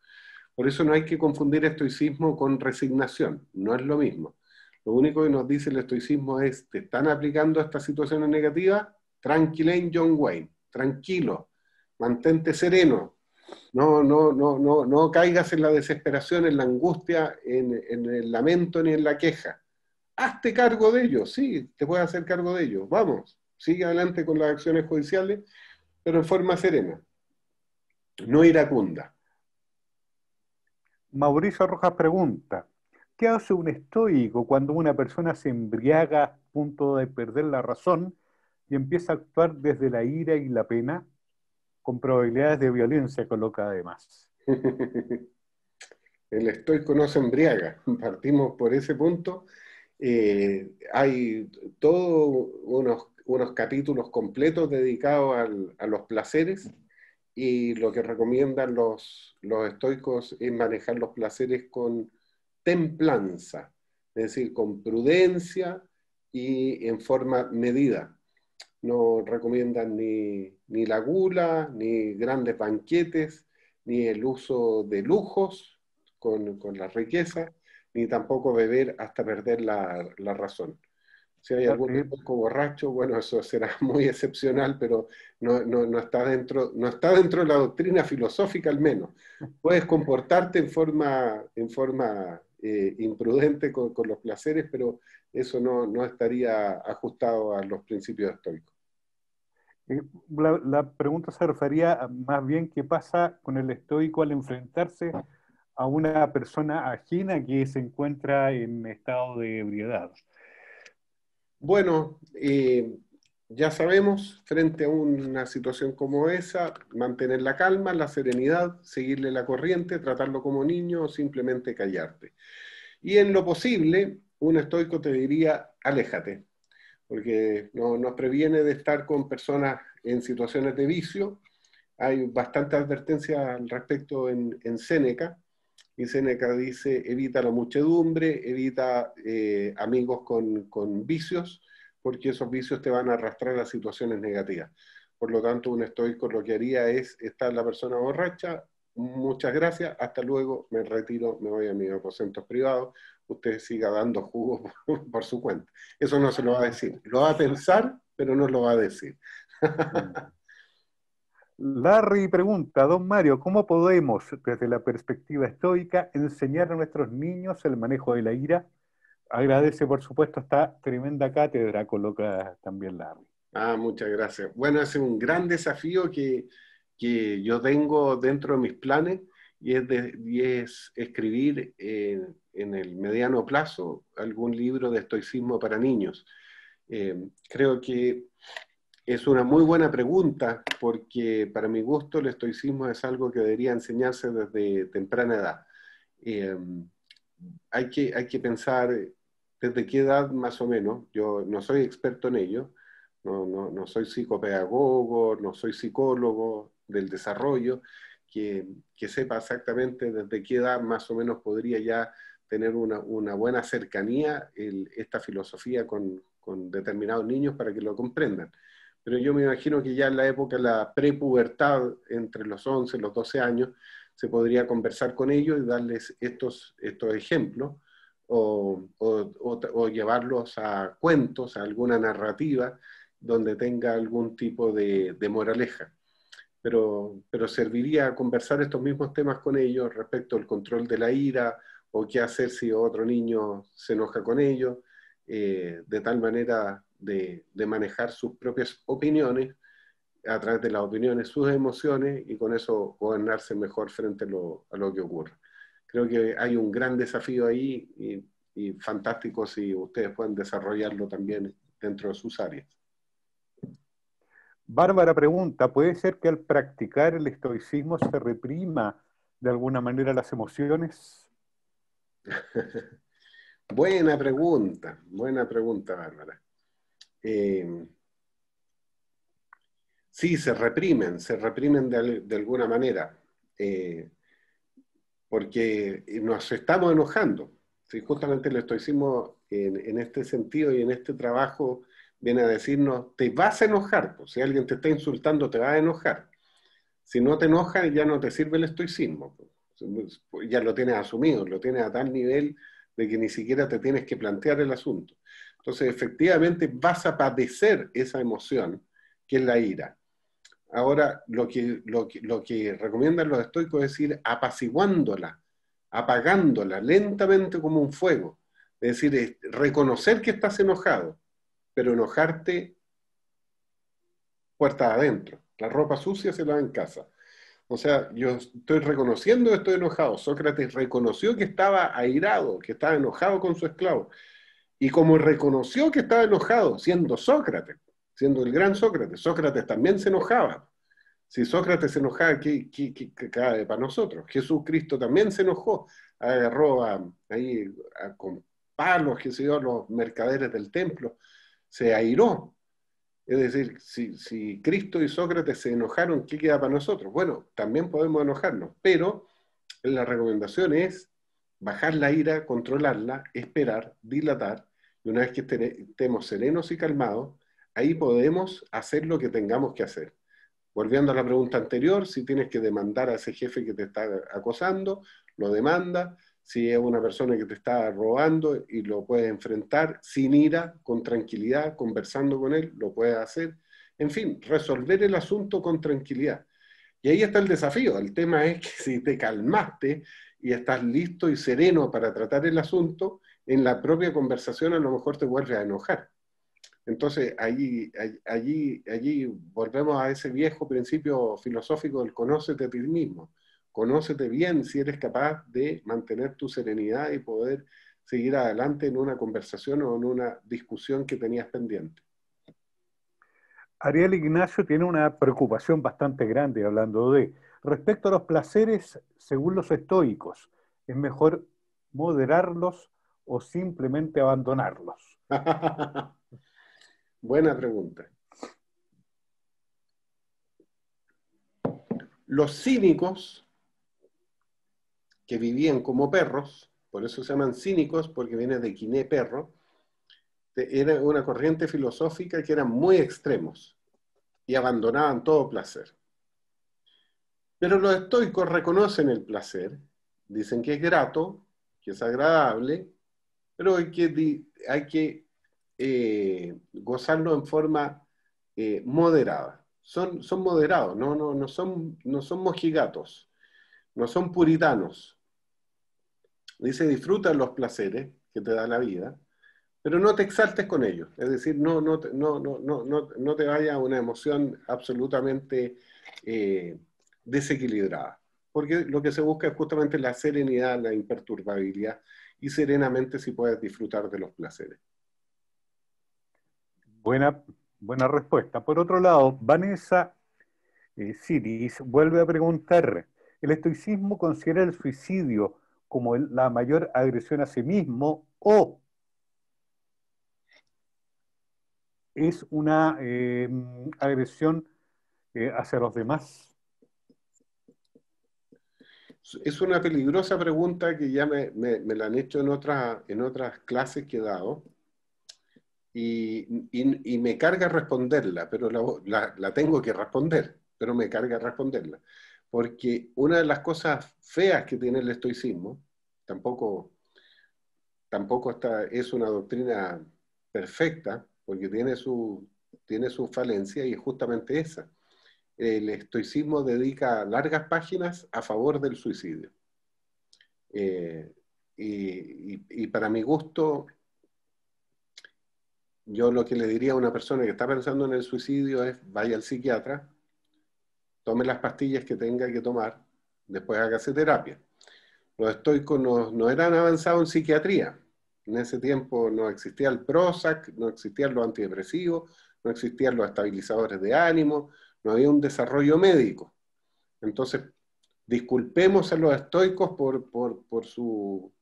Por eso no hay que confundir estoicismo con resignación, no es lo mismo. Lo único que nos dice el estoicismo es, ¿te están aplicando estas situaciones negativas? Tranquilen, John Wayne, tranquilo, mantente sereno, no caigas en la desesperación, en la angustia, en el lamento ni en la queja. Hazte cargo de ello, sí, te puedes hacer cargo de ello, vamos, sigue adelante con las acciones judiciales, pero en forma serena, no iracunda. Mauricio Rojas pregunta, ¿qué hace un estoico cuando una persona se embriaga a punto de perder la razón y empieza a actuar desde la ira y la pena, con probabilidades de violencia, coloca además? El estoico no se embriaga, partimos por ese punto. Hay todos unos capítulos completos dedicados a los placeres, y lo que recomiendan los estoicos es manejar los placeres con templanza, es decir, con prudencia y en forma medida. No recomiendan ni la gula, ni grandes banquetes, ni el uso de lujos con la riqueza, ni tampoco beber hasta perder la razón. Si hay algún estoico borracho, bueno, eso será muy excepcional, pero no está dentro de la doctrina filosófica al menos. Puedes comportarte en forma imprudente con los placeres, pero eso no estaría ajustado a los principios estoicos. La pregunta se refería a más bien qué pasa con el estoico al enfrentarse a una persona ajena que se encuentra en estado de ebriedad. Bueno, ya sabemos, frente a una situación como esa, mantener la calma, la serenidad, seguirle la corriente, tratarlo como niño o simplemente callarte. Y en lo posible, un estoico te diría, aléjate, porque nos previene de estar con personas en situaciones de vicio. Hay bastante advertencia al respecto en Séneca, y Séneca dice, evita la muchedumbre, evita amigos con vicios, porque esos vicios te van a arrastrar a situaciones negativas. Por lo tanto, un estoico lo que haría es, está la persona borracha, muchas gracias, hasta luego, me retiro, me voy a mis aposentos privados, usted siga dando jugo por su cuenta. Eso no se lo va a decir. Lo va a pensar, pero no lo va a decir. Larry pregunta, don Mario, ¿cómo podemos, desde la perspectiva estoica, enseñar a nuestros niños el manejo de la ira? Agradece, por supuesto, esta tremenda cátedra, coloca también Larry. Muchas gracias. Bueno, ese es un gran desafío que yo tengo dentro de mis planes, y es escribir en el mediano plazo algún libro de estoicismo para niños. Creo que es una muy buena pregunta, porque para mi gusto el estoicismo es algo que debería enseñarse desde temprana edad. Hay que pensar desde qué edad más o menos. Yo no soy experto en ello, no soy psicopedagogo, no soy psicólogo del desarrollo, que sepa exactamente desde qué edad más o menos podría ya tener una buena cercanía esta filosofía con determinados niños para que lo comprendan. Pero yo me imagino que ya en la época de la prepubertad, entre los 11 y los 12 años, se podría conversar con ellos y darles estos ejemplos, o llevarlos a cuentos, a alguna narrativa, donde tenga algún tipo de moraleja. Pero serviría conversar estos mismos temas con ellos respecto al control de la ira, o qué hacer si otro niño se enoja con ellos, de tal manera de manejar sus propias opiniones, a través de las opiniones, sus emociones, y con eso gobernarse mejor frente a lo que ocurre. Creo que hay un gran desafío ahí, y fantástico si ustedes pueden desarrollarlo también dentro de sus áreas. Bárbara pregunta, ¿puede ser que al practicar el estoicismo se reprima de alguna manera las emociones? Buena pregunta, Bárbara. Sí, se reprimen de alguna manera, porque nos estamos enojando. Sí, justamente el estoicismo en este sentido y en este trabajo viene a decirnos, te vas a enojar, pues, si alguien te está insultando te va a enojar. Si no te enoja ya no te sirve el estoicismo, pues, ya lo tienes asumido, lo tienes a tal nivel de que ni siquiera te tienes que plantear el asunto. Entonces efectivamente vas a padecer esa emoción que es la ira. Ahora, lo que recomiendan los estoicos es ir apaciguándola, apagándola lentamente como un fuego. Es decir, es reconocer que estás enojado, pero enojarte puertas adentro. La ropa sucia se lava en casa. O sea, yo estoy reconociendo que estoy enojado. Sócrates reconoció que estaba airado, que estaba enojado con su esclavo. Y como reconoció que estaba enojado, siendo Sócrates, siendo el gran Sócrates, Sócrates también se enojaba. Si Sócrates se enojaba, ¿qué cabe para nosotros? Jesucristo también se enojó, agarró con palos, qué sé yo, los mercaderes del templo, se airó. Es decir, si Cristo y Sócrates se enojaron, ¿qué queda para nosotros? Bueno, también podemos enojarnos, pero la recomendación es bajar la ira, controlarla, esperar, dilatar, y una vez que estemos serenos y calmados, ahí podemos hacer lo que tengamos que hacer. Volviendo a la pregunta anterior, si tienes que demandar a ese jefe que te está acosando, lo demanda. Si es una persona que te está robando y lo puedes enfrentar sin ira, con tranquilidad, conversando con él, lo puedes hacer. En fin, resolver el asunto con tranquilidad. Y ahí está el desafío. El tema es que si te calmaste y estás listo y sereno para tratar el asunto, en la propia conversación a lo mejor te vuelves a enojar. Entonces, allí volvemos a ese viejo principio filosófico del conócete a ti mismo. Conócete bien si eres capaz de mantener tu serenidad y poder seguir adelante en una conversación o en una discusión que tenías pendiente. Ariel Ignacio tiene una preocupación bastante grande hablando de, respecto a los placeres, según los estoicos, ¿es mejor moderarlos o simplemente abandonarlos? Buena pregunta. Los cínicos, que vivían como perros, por eso se llaman cínicos, porque viene de quiné, perro, era una corriente filosófica que eran muy extremos y abandonaban todo placer. Pero los estoicos reconocen el placer, dicen que es grato, que es agradable, pero hay que gozarlo en forma moderada. Son moderados, no son mojigatos, no son puritanos. Dice, disfruta los placeres que te da la vida, pero no te exaltes con ellos. Es decir, no te vaya a una emoción absolutamente desequilibrada. Porque lo que se busca es justamente la serenidad, la imperturbabilidad, y serenamente si puedes disfrutar de los placeres. Buena respuesta. Por otro lado, Vanessa Siris vuelve a preguntar, ¿el estoicismo considera el suicidio como la mayor agresión a sí mismo o es una agresión hacia los demás? Es una peligrosa pregunta que ya me la han hecho en otras clases que he dado y me carga responderla, pero la tengo que responder, pero me carga responderla. Porque una de las cosas feas que tiene el estoicismo, tampoco es una doctrina perfecta, porque tiene su falencia y es justamente esa. El estoicismo dedica largas páginas a favor del suicidio. Y para mi gusto, yo lo que le diría a una persona que está pensando en el suicidio es, vaya al psiquiatra, tome las pastillas que tenga que tomar, después hágase terapia. Los estoicos no eran avanzados en psiquiatría. En ese tiempo no existía el Prozac, no existían los antidepresivos, no existían los estabilizadores de ánimo, no había un desarrollo médico. Entonces, disculpemos a los estoicos por su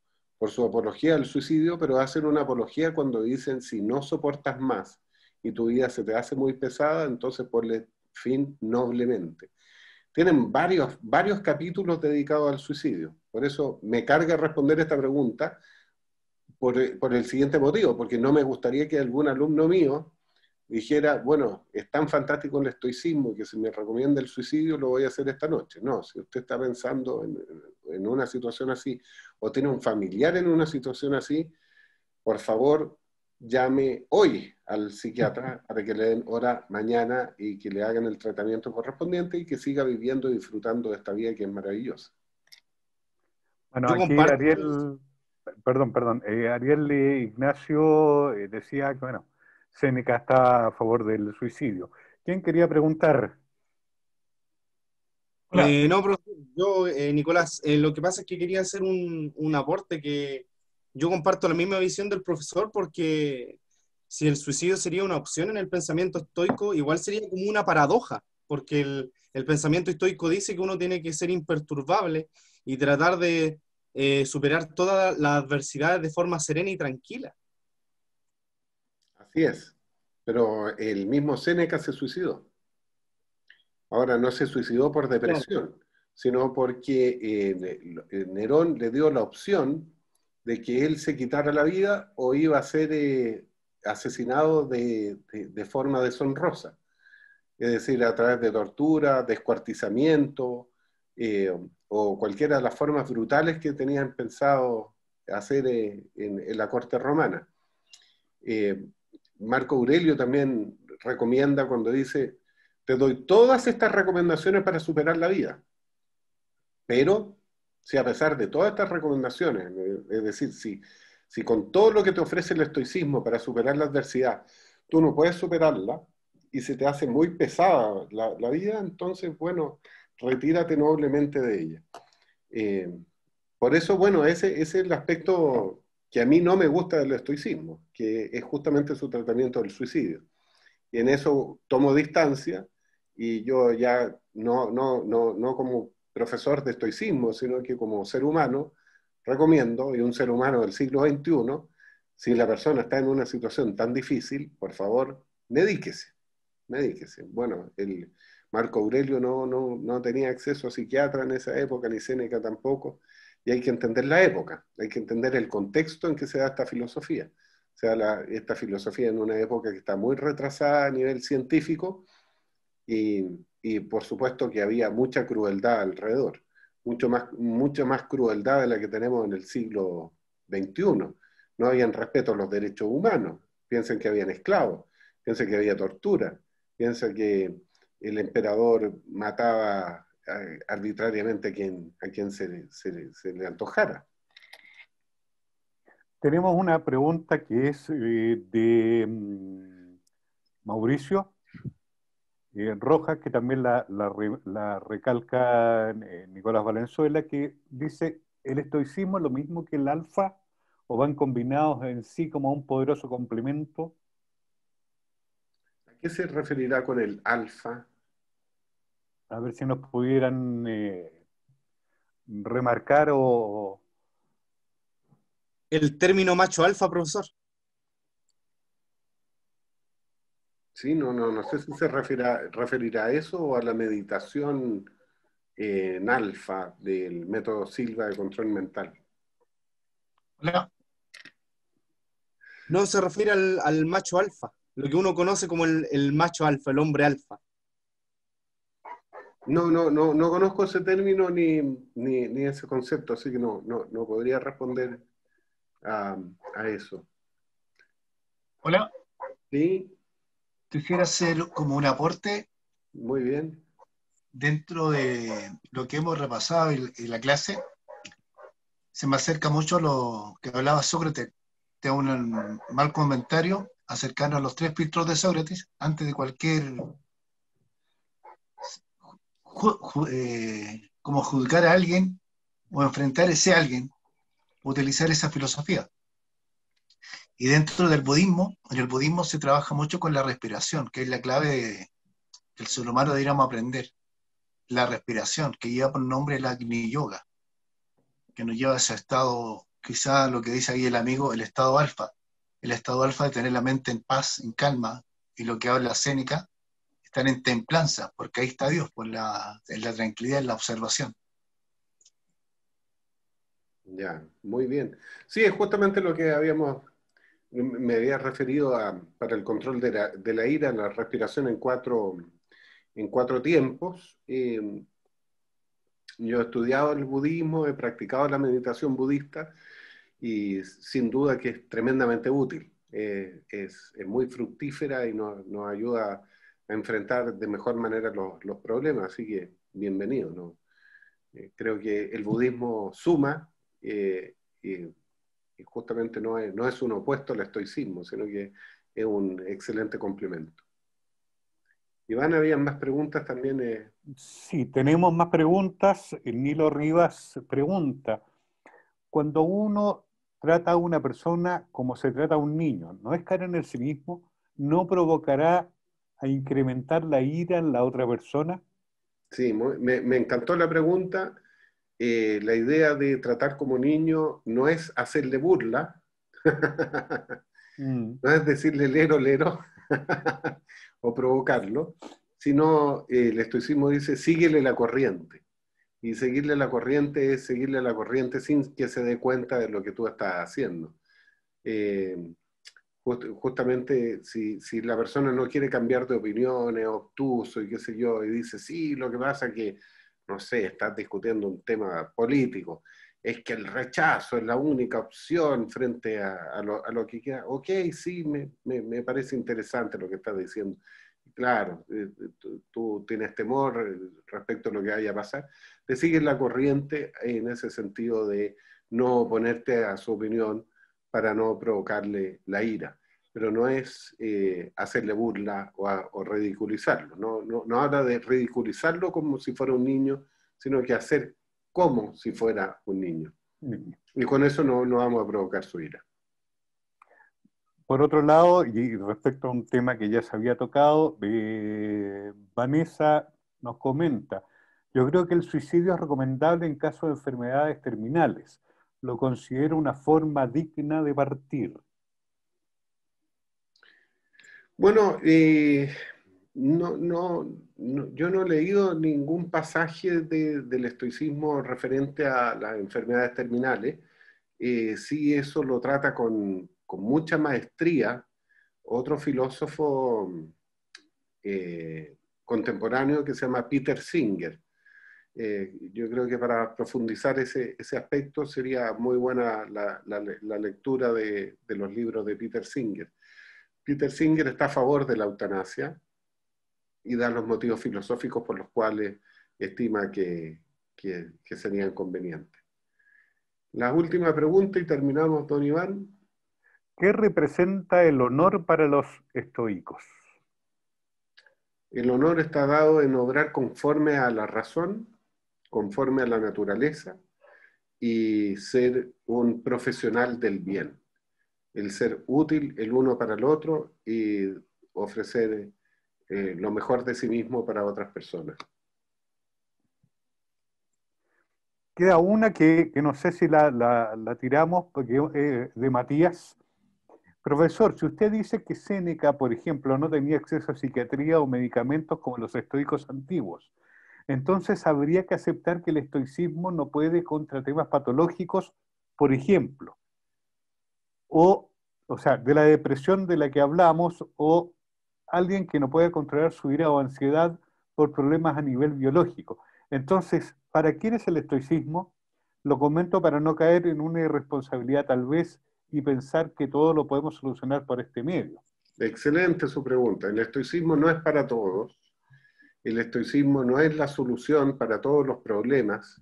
apología al suicidio, pero hacen una apología cuando dicen, si no soportas más y tu vida se te hace muy pesada, entonces ponle fin noblemente. Tienen varios capítulos dedicados al suicidio. Por eso me carga responder esta pregunta, por el siguiente motivo, porque no me gustaría que algún alumno mío dijera, bueno, es tan fantástico el estoicismo que si me recomienda el suicidio lo voy a hacer esta noche. No, si usted está pensando en una situación así, o tiene un familiar en una situación así, por favor, llame hoy al psiquiatra para que le den hora mañana y que le hagan el tratamiento correspondiente y que siga viviendo y disfrutando de esta vida que es maravillosa. Bueno, Yo aquí comparto. Ariel, perdón, Ariel Ignacio decía que, bueno, Séneca está a favor del suicidio. ¿Quién quería preguntar? Hola. No, profesor, yo, Nicolás, lo que pasa es que quería hacer un aporte que yo comparto la misma visión del profesor porque si el suicidio sería una opción en el pensamiento estoico, igual sería como una paradoja, porque el pensamiento estoico dice que uno tiene que ser imperturbable y tratar de superar todas las adversidades de forma serena y tranquila. Así es, pero el mismo Séneca se suicidó. Ahora, no se suicidó por depresión, sino porque Nerón le dio la opción de que él se quitara la vida o iba a ser asesinado de forma deshonrosa. Es decir, a través de tortura, descuartizamiento, o cualquiera de las formas brutales que tenían pensado hacer en la corte romana. Marco Aurelio también recomienda cuando dice, te doy todas estas recomendaciones para superar la vida, pero si a pesar de todas estas recomendaciones, es decir, si con todo lo que te ofrece el estoicismo para superar la adversidad, tú no puedes superarla y se te hace muy pesada la vida, entonces, bueno, retírate noblemente de ella. Por eso, bueno, ese es el aspecto que a mí no me gusta del estoicismo, que es justamente su tratamiento del suicidio. Y en eso tomo distancia y yo ya no como profesor de estoicismo, sino que como ser humano recomiendo, y un ser humano del siglo XXI, si la persona está en una situación tan difícil, por favor, medíquese. Bueno, el Marco Aurelio no tenía acceso a psiquiatra en esa época, ni Séneca tampoco, y hay que entender la época, hay que entender el contexto en que se da esta filosofía. O sea, esta filosofía en una época que está muy retrasada a nivel científico y por supuesto que había mucha crueldad alrededor, mucha más crueldad de la que tenemos en el siglo XXI. No habían respeto a los derechos humanos, piensen que habían esclavos, piensen que había tortura, piensen que el emperador mataba arbitrariamente a quien se le antojara. Tenemos una pregunta que es de Mauricio Rojas, que también la recalca Nicolás Valenzuela, que dice, ¿el estoicismo es lo mismo que el alfa o van combinados en sí como un poderoso complemento? ¿A qué se referirá con el alfa? A ver si nos pudieran remarcar o... El término macho alfa, profesor. Sí, no sé si se referirá a eso o a la meditación en alfa del método Silva de control mental. Hola. No se refiere al macho alfa, lo que uno conoce como el macho alfa, el hombre alfa. No conozco ese término ni ese concepto, así que no podría responder a eso. Hola. Sí, Quisiera hacer como un aporte muy bien. dentro de lo que hemos repasado en la clase. Se me acerca mucho lo que hablaba Sócrates. Te hago un mal comentario acercarnos a los 3 filtros de Sócrates antes de cualquier como juzgar a alguien o enfrentar a ese alguien, utilizar esa filosofía. Y dentro del budismo, en el budismo se trabaja mucho con la respiración, que es la clave que el ser humano deberíamos aprender. La respiración, que lleva por nombre el Agni Yoga, que nos lleva a ese estado, quizá lo que dice ahí el amigo, el estado alfa de tener la mente en paz, en calma, y lo que habla Séneca, estar en templanza, porque ahí está Dios, en la tranquilidad, en la observación. Ya, muy bien. Sí, es justamente lo que me había referido para el control de la ira, la respiración en cuatro tiempos. Yo he estudiado el budismo, he practicado la meditación budista y sin duda que es tremendamente útil. Es muy fructífera y nos ayuda a enfrentar de mejor manera los problemas, así que bienvenido, ¿no? Creo que el budismo suma y, y justamente no es un opuesto al estoicismo, sino que es un excelente complemento. Iván, había más preguntas también. Sí, tenemos más preguntas. Nilo Rivas pregunta, cuando uno trata a una persona como se trata a un niño, ¿no es caer en el cinismo? ¿No provocará a incrementar la ira en la otra persona? Sí, me encantó la pregunta. La idea de tratar como niño no es hacerle burla, Mm. no es decirle lero, lero, o provocarlo, sino el estoicismo dice síguele la corriente. Y seguirle la corriente es seguirle la corriente sin que se dé cuenta de lo que tú estás haciendo. Justamente si la persona no quiere cambiar de opinión, es obtuso y qué sé yo, y dice, sí, lo que pasa es que, no sé, estás discutiendo un tema político, es que el rechazo es la única opción frente a lo que queda. Ok, sí, me parece interesante lo que estás diciendo. Claro, tú tienes temor respecto a lo que vaya a pasar, te sigues la corriente en ese sentido de no oponerte a su opinión para no provocarle la ira, pero no es hacerle burla o ridiculizarlo, no habla de ridiculizarlo como si fuera un niño, sino que hacer como si fuera un niño. Y con eso no vamos a provocar su ira. Por otro lado, y respecto a un tema que ya se había tocado, Vanessa nos comenta, yo creo que el suicidio es recomendable en caso de enfermedades terminales. Lo considero una forma digna de partir. Bueno, yo no he leído ningún pasaje del estoicismo referente a las enfermedades terminales. Sí, eso lo trata con mucha maestría otro filósofo contemporáneo que se llama Peter Singer. Yo creo que para profundizar ese aspecto sería muy buena la lectura de los libros de Peter Singer. Peter Singer está a favor de la eutanasia y da los motivos filosóficos por los cuales estima que serían convenientes. La última pregunta y terminamos, don Iván. ¿Qué representa el honor para los estoicos? El honor está dado en obrar conforme a la razón, conforme a la naturaleza y ser un profesional del bien. El ser útil el uno para el otro y ofrecer lo mejor de sí mismo para otras personas. Queda una que no sé si la tiramos, porque de Matías. Profesor, si usted dice que Séneca, por ejemplo, no tenía acceso a psiquiatría o medicamentos como los estoicos antiguos, entonces habría que aceptar que el estoicismo no puede contra temas patológicos, por ejemplo, o sea, de la depresión de la que hablamos, o alguien que no puede controlar su ira o ansiedad por problemas a nivel biológico. Entonces, ¿para quién es el estoicismo? Lo comento para no caer en una irresponsabilidad tal vez y pensar que todo lo podemos solucionar por este medio. Excelente su pregunta. El estoicismo no es para todos. El estoicismo no es la solución para todos los problemas,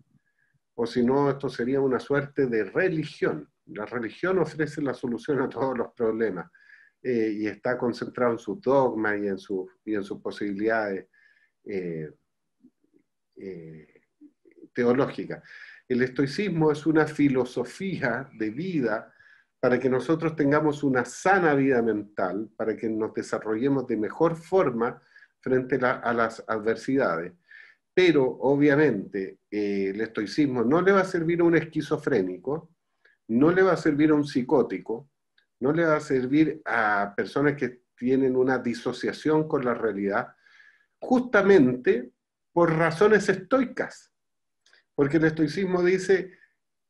o si no, esto sería una suerte de religión. La religión ofrece la solución a todos los problemas y está concentrado en sus dogmas y en sus posibilidades teológicas. El estoicismo es una filosofía de vida para que nosotros tengamos una sana vida mental, para que nos desarrollemos de mejor forma frente a las adversidades. Pero obviamente el estoicismo no le va a servir a un esquizofrénico, no le va a servir a un psicótico, no le va a servir a personas que tienen una disociación con la realidad, justamente por razones estoicas. Porque el estoicismo dice,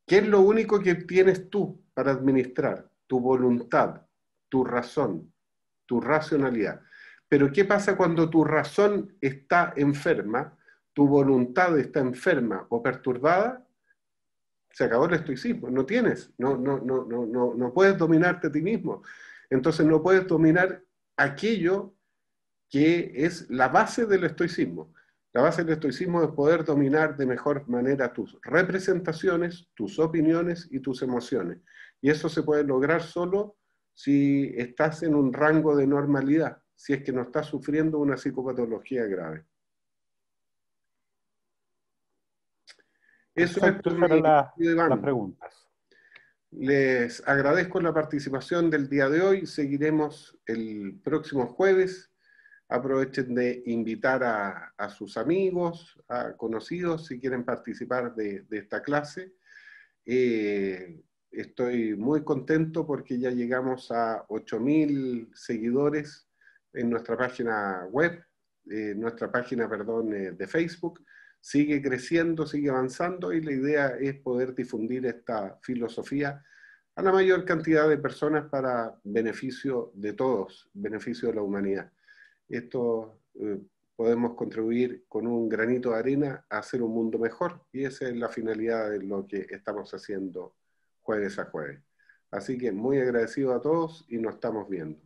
¿Qué es lo único que tienes tú para administrar? Tu voluntad, tu razón, tu racionalidad. Pero ¿qué pasa cuando tu razón está enferma, tu voluntad está enferma o perturbada? Se acabó el estoicismo, no tienes, no puedes dominarte a ti mismo. Entonces no puedes dominar aquello que es la base del estoicismo. La base del estoicismo es poder dominar de mejor manera tus representaciones, tus opiniones y tus emociones. Y eso se puede lograr solo si estás en un rango de normalidad, si es que no estás sufriendo una psicopatología grave. Eso es Perfecto, por esas mi eran las Iván. preguntas. Les agradezco la participación del día de hoy. Seguiremos el próximo jueves. Aprovechen de invitar a sus amigos, a conocidos, si quieren participar de esta clase. Estoy muy contento porque ya llegamos a 8.000 seguidores en nuestra página web, nuestra página, perdón, de Facebook. Sigue creciendo, sigue avanzando y la idea es poder difundir esta filosofía a la mayor cantidad de personas para beneficio de todos, beneficio de la humanidad. Esto podemos contribuir con un granito de arena a hacer un mundo mejor y esa es la finalidad de lo que estamos haciendo jueves a jueves. Así que muy agradecido a todos y nos estamos viendo.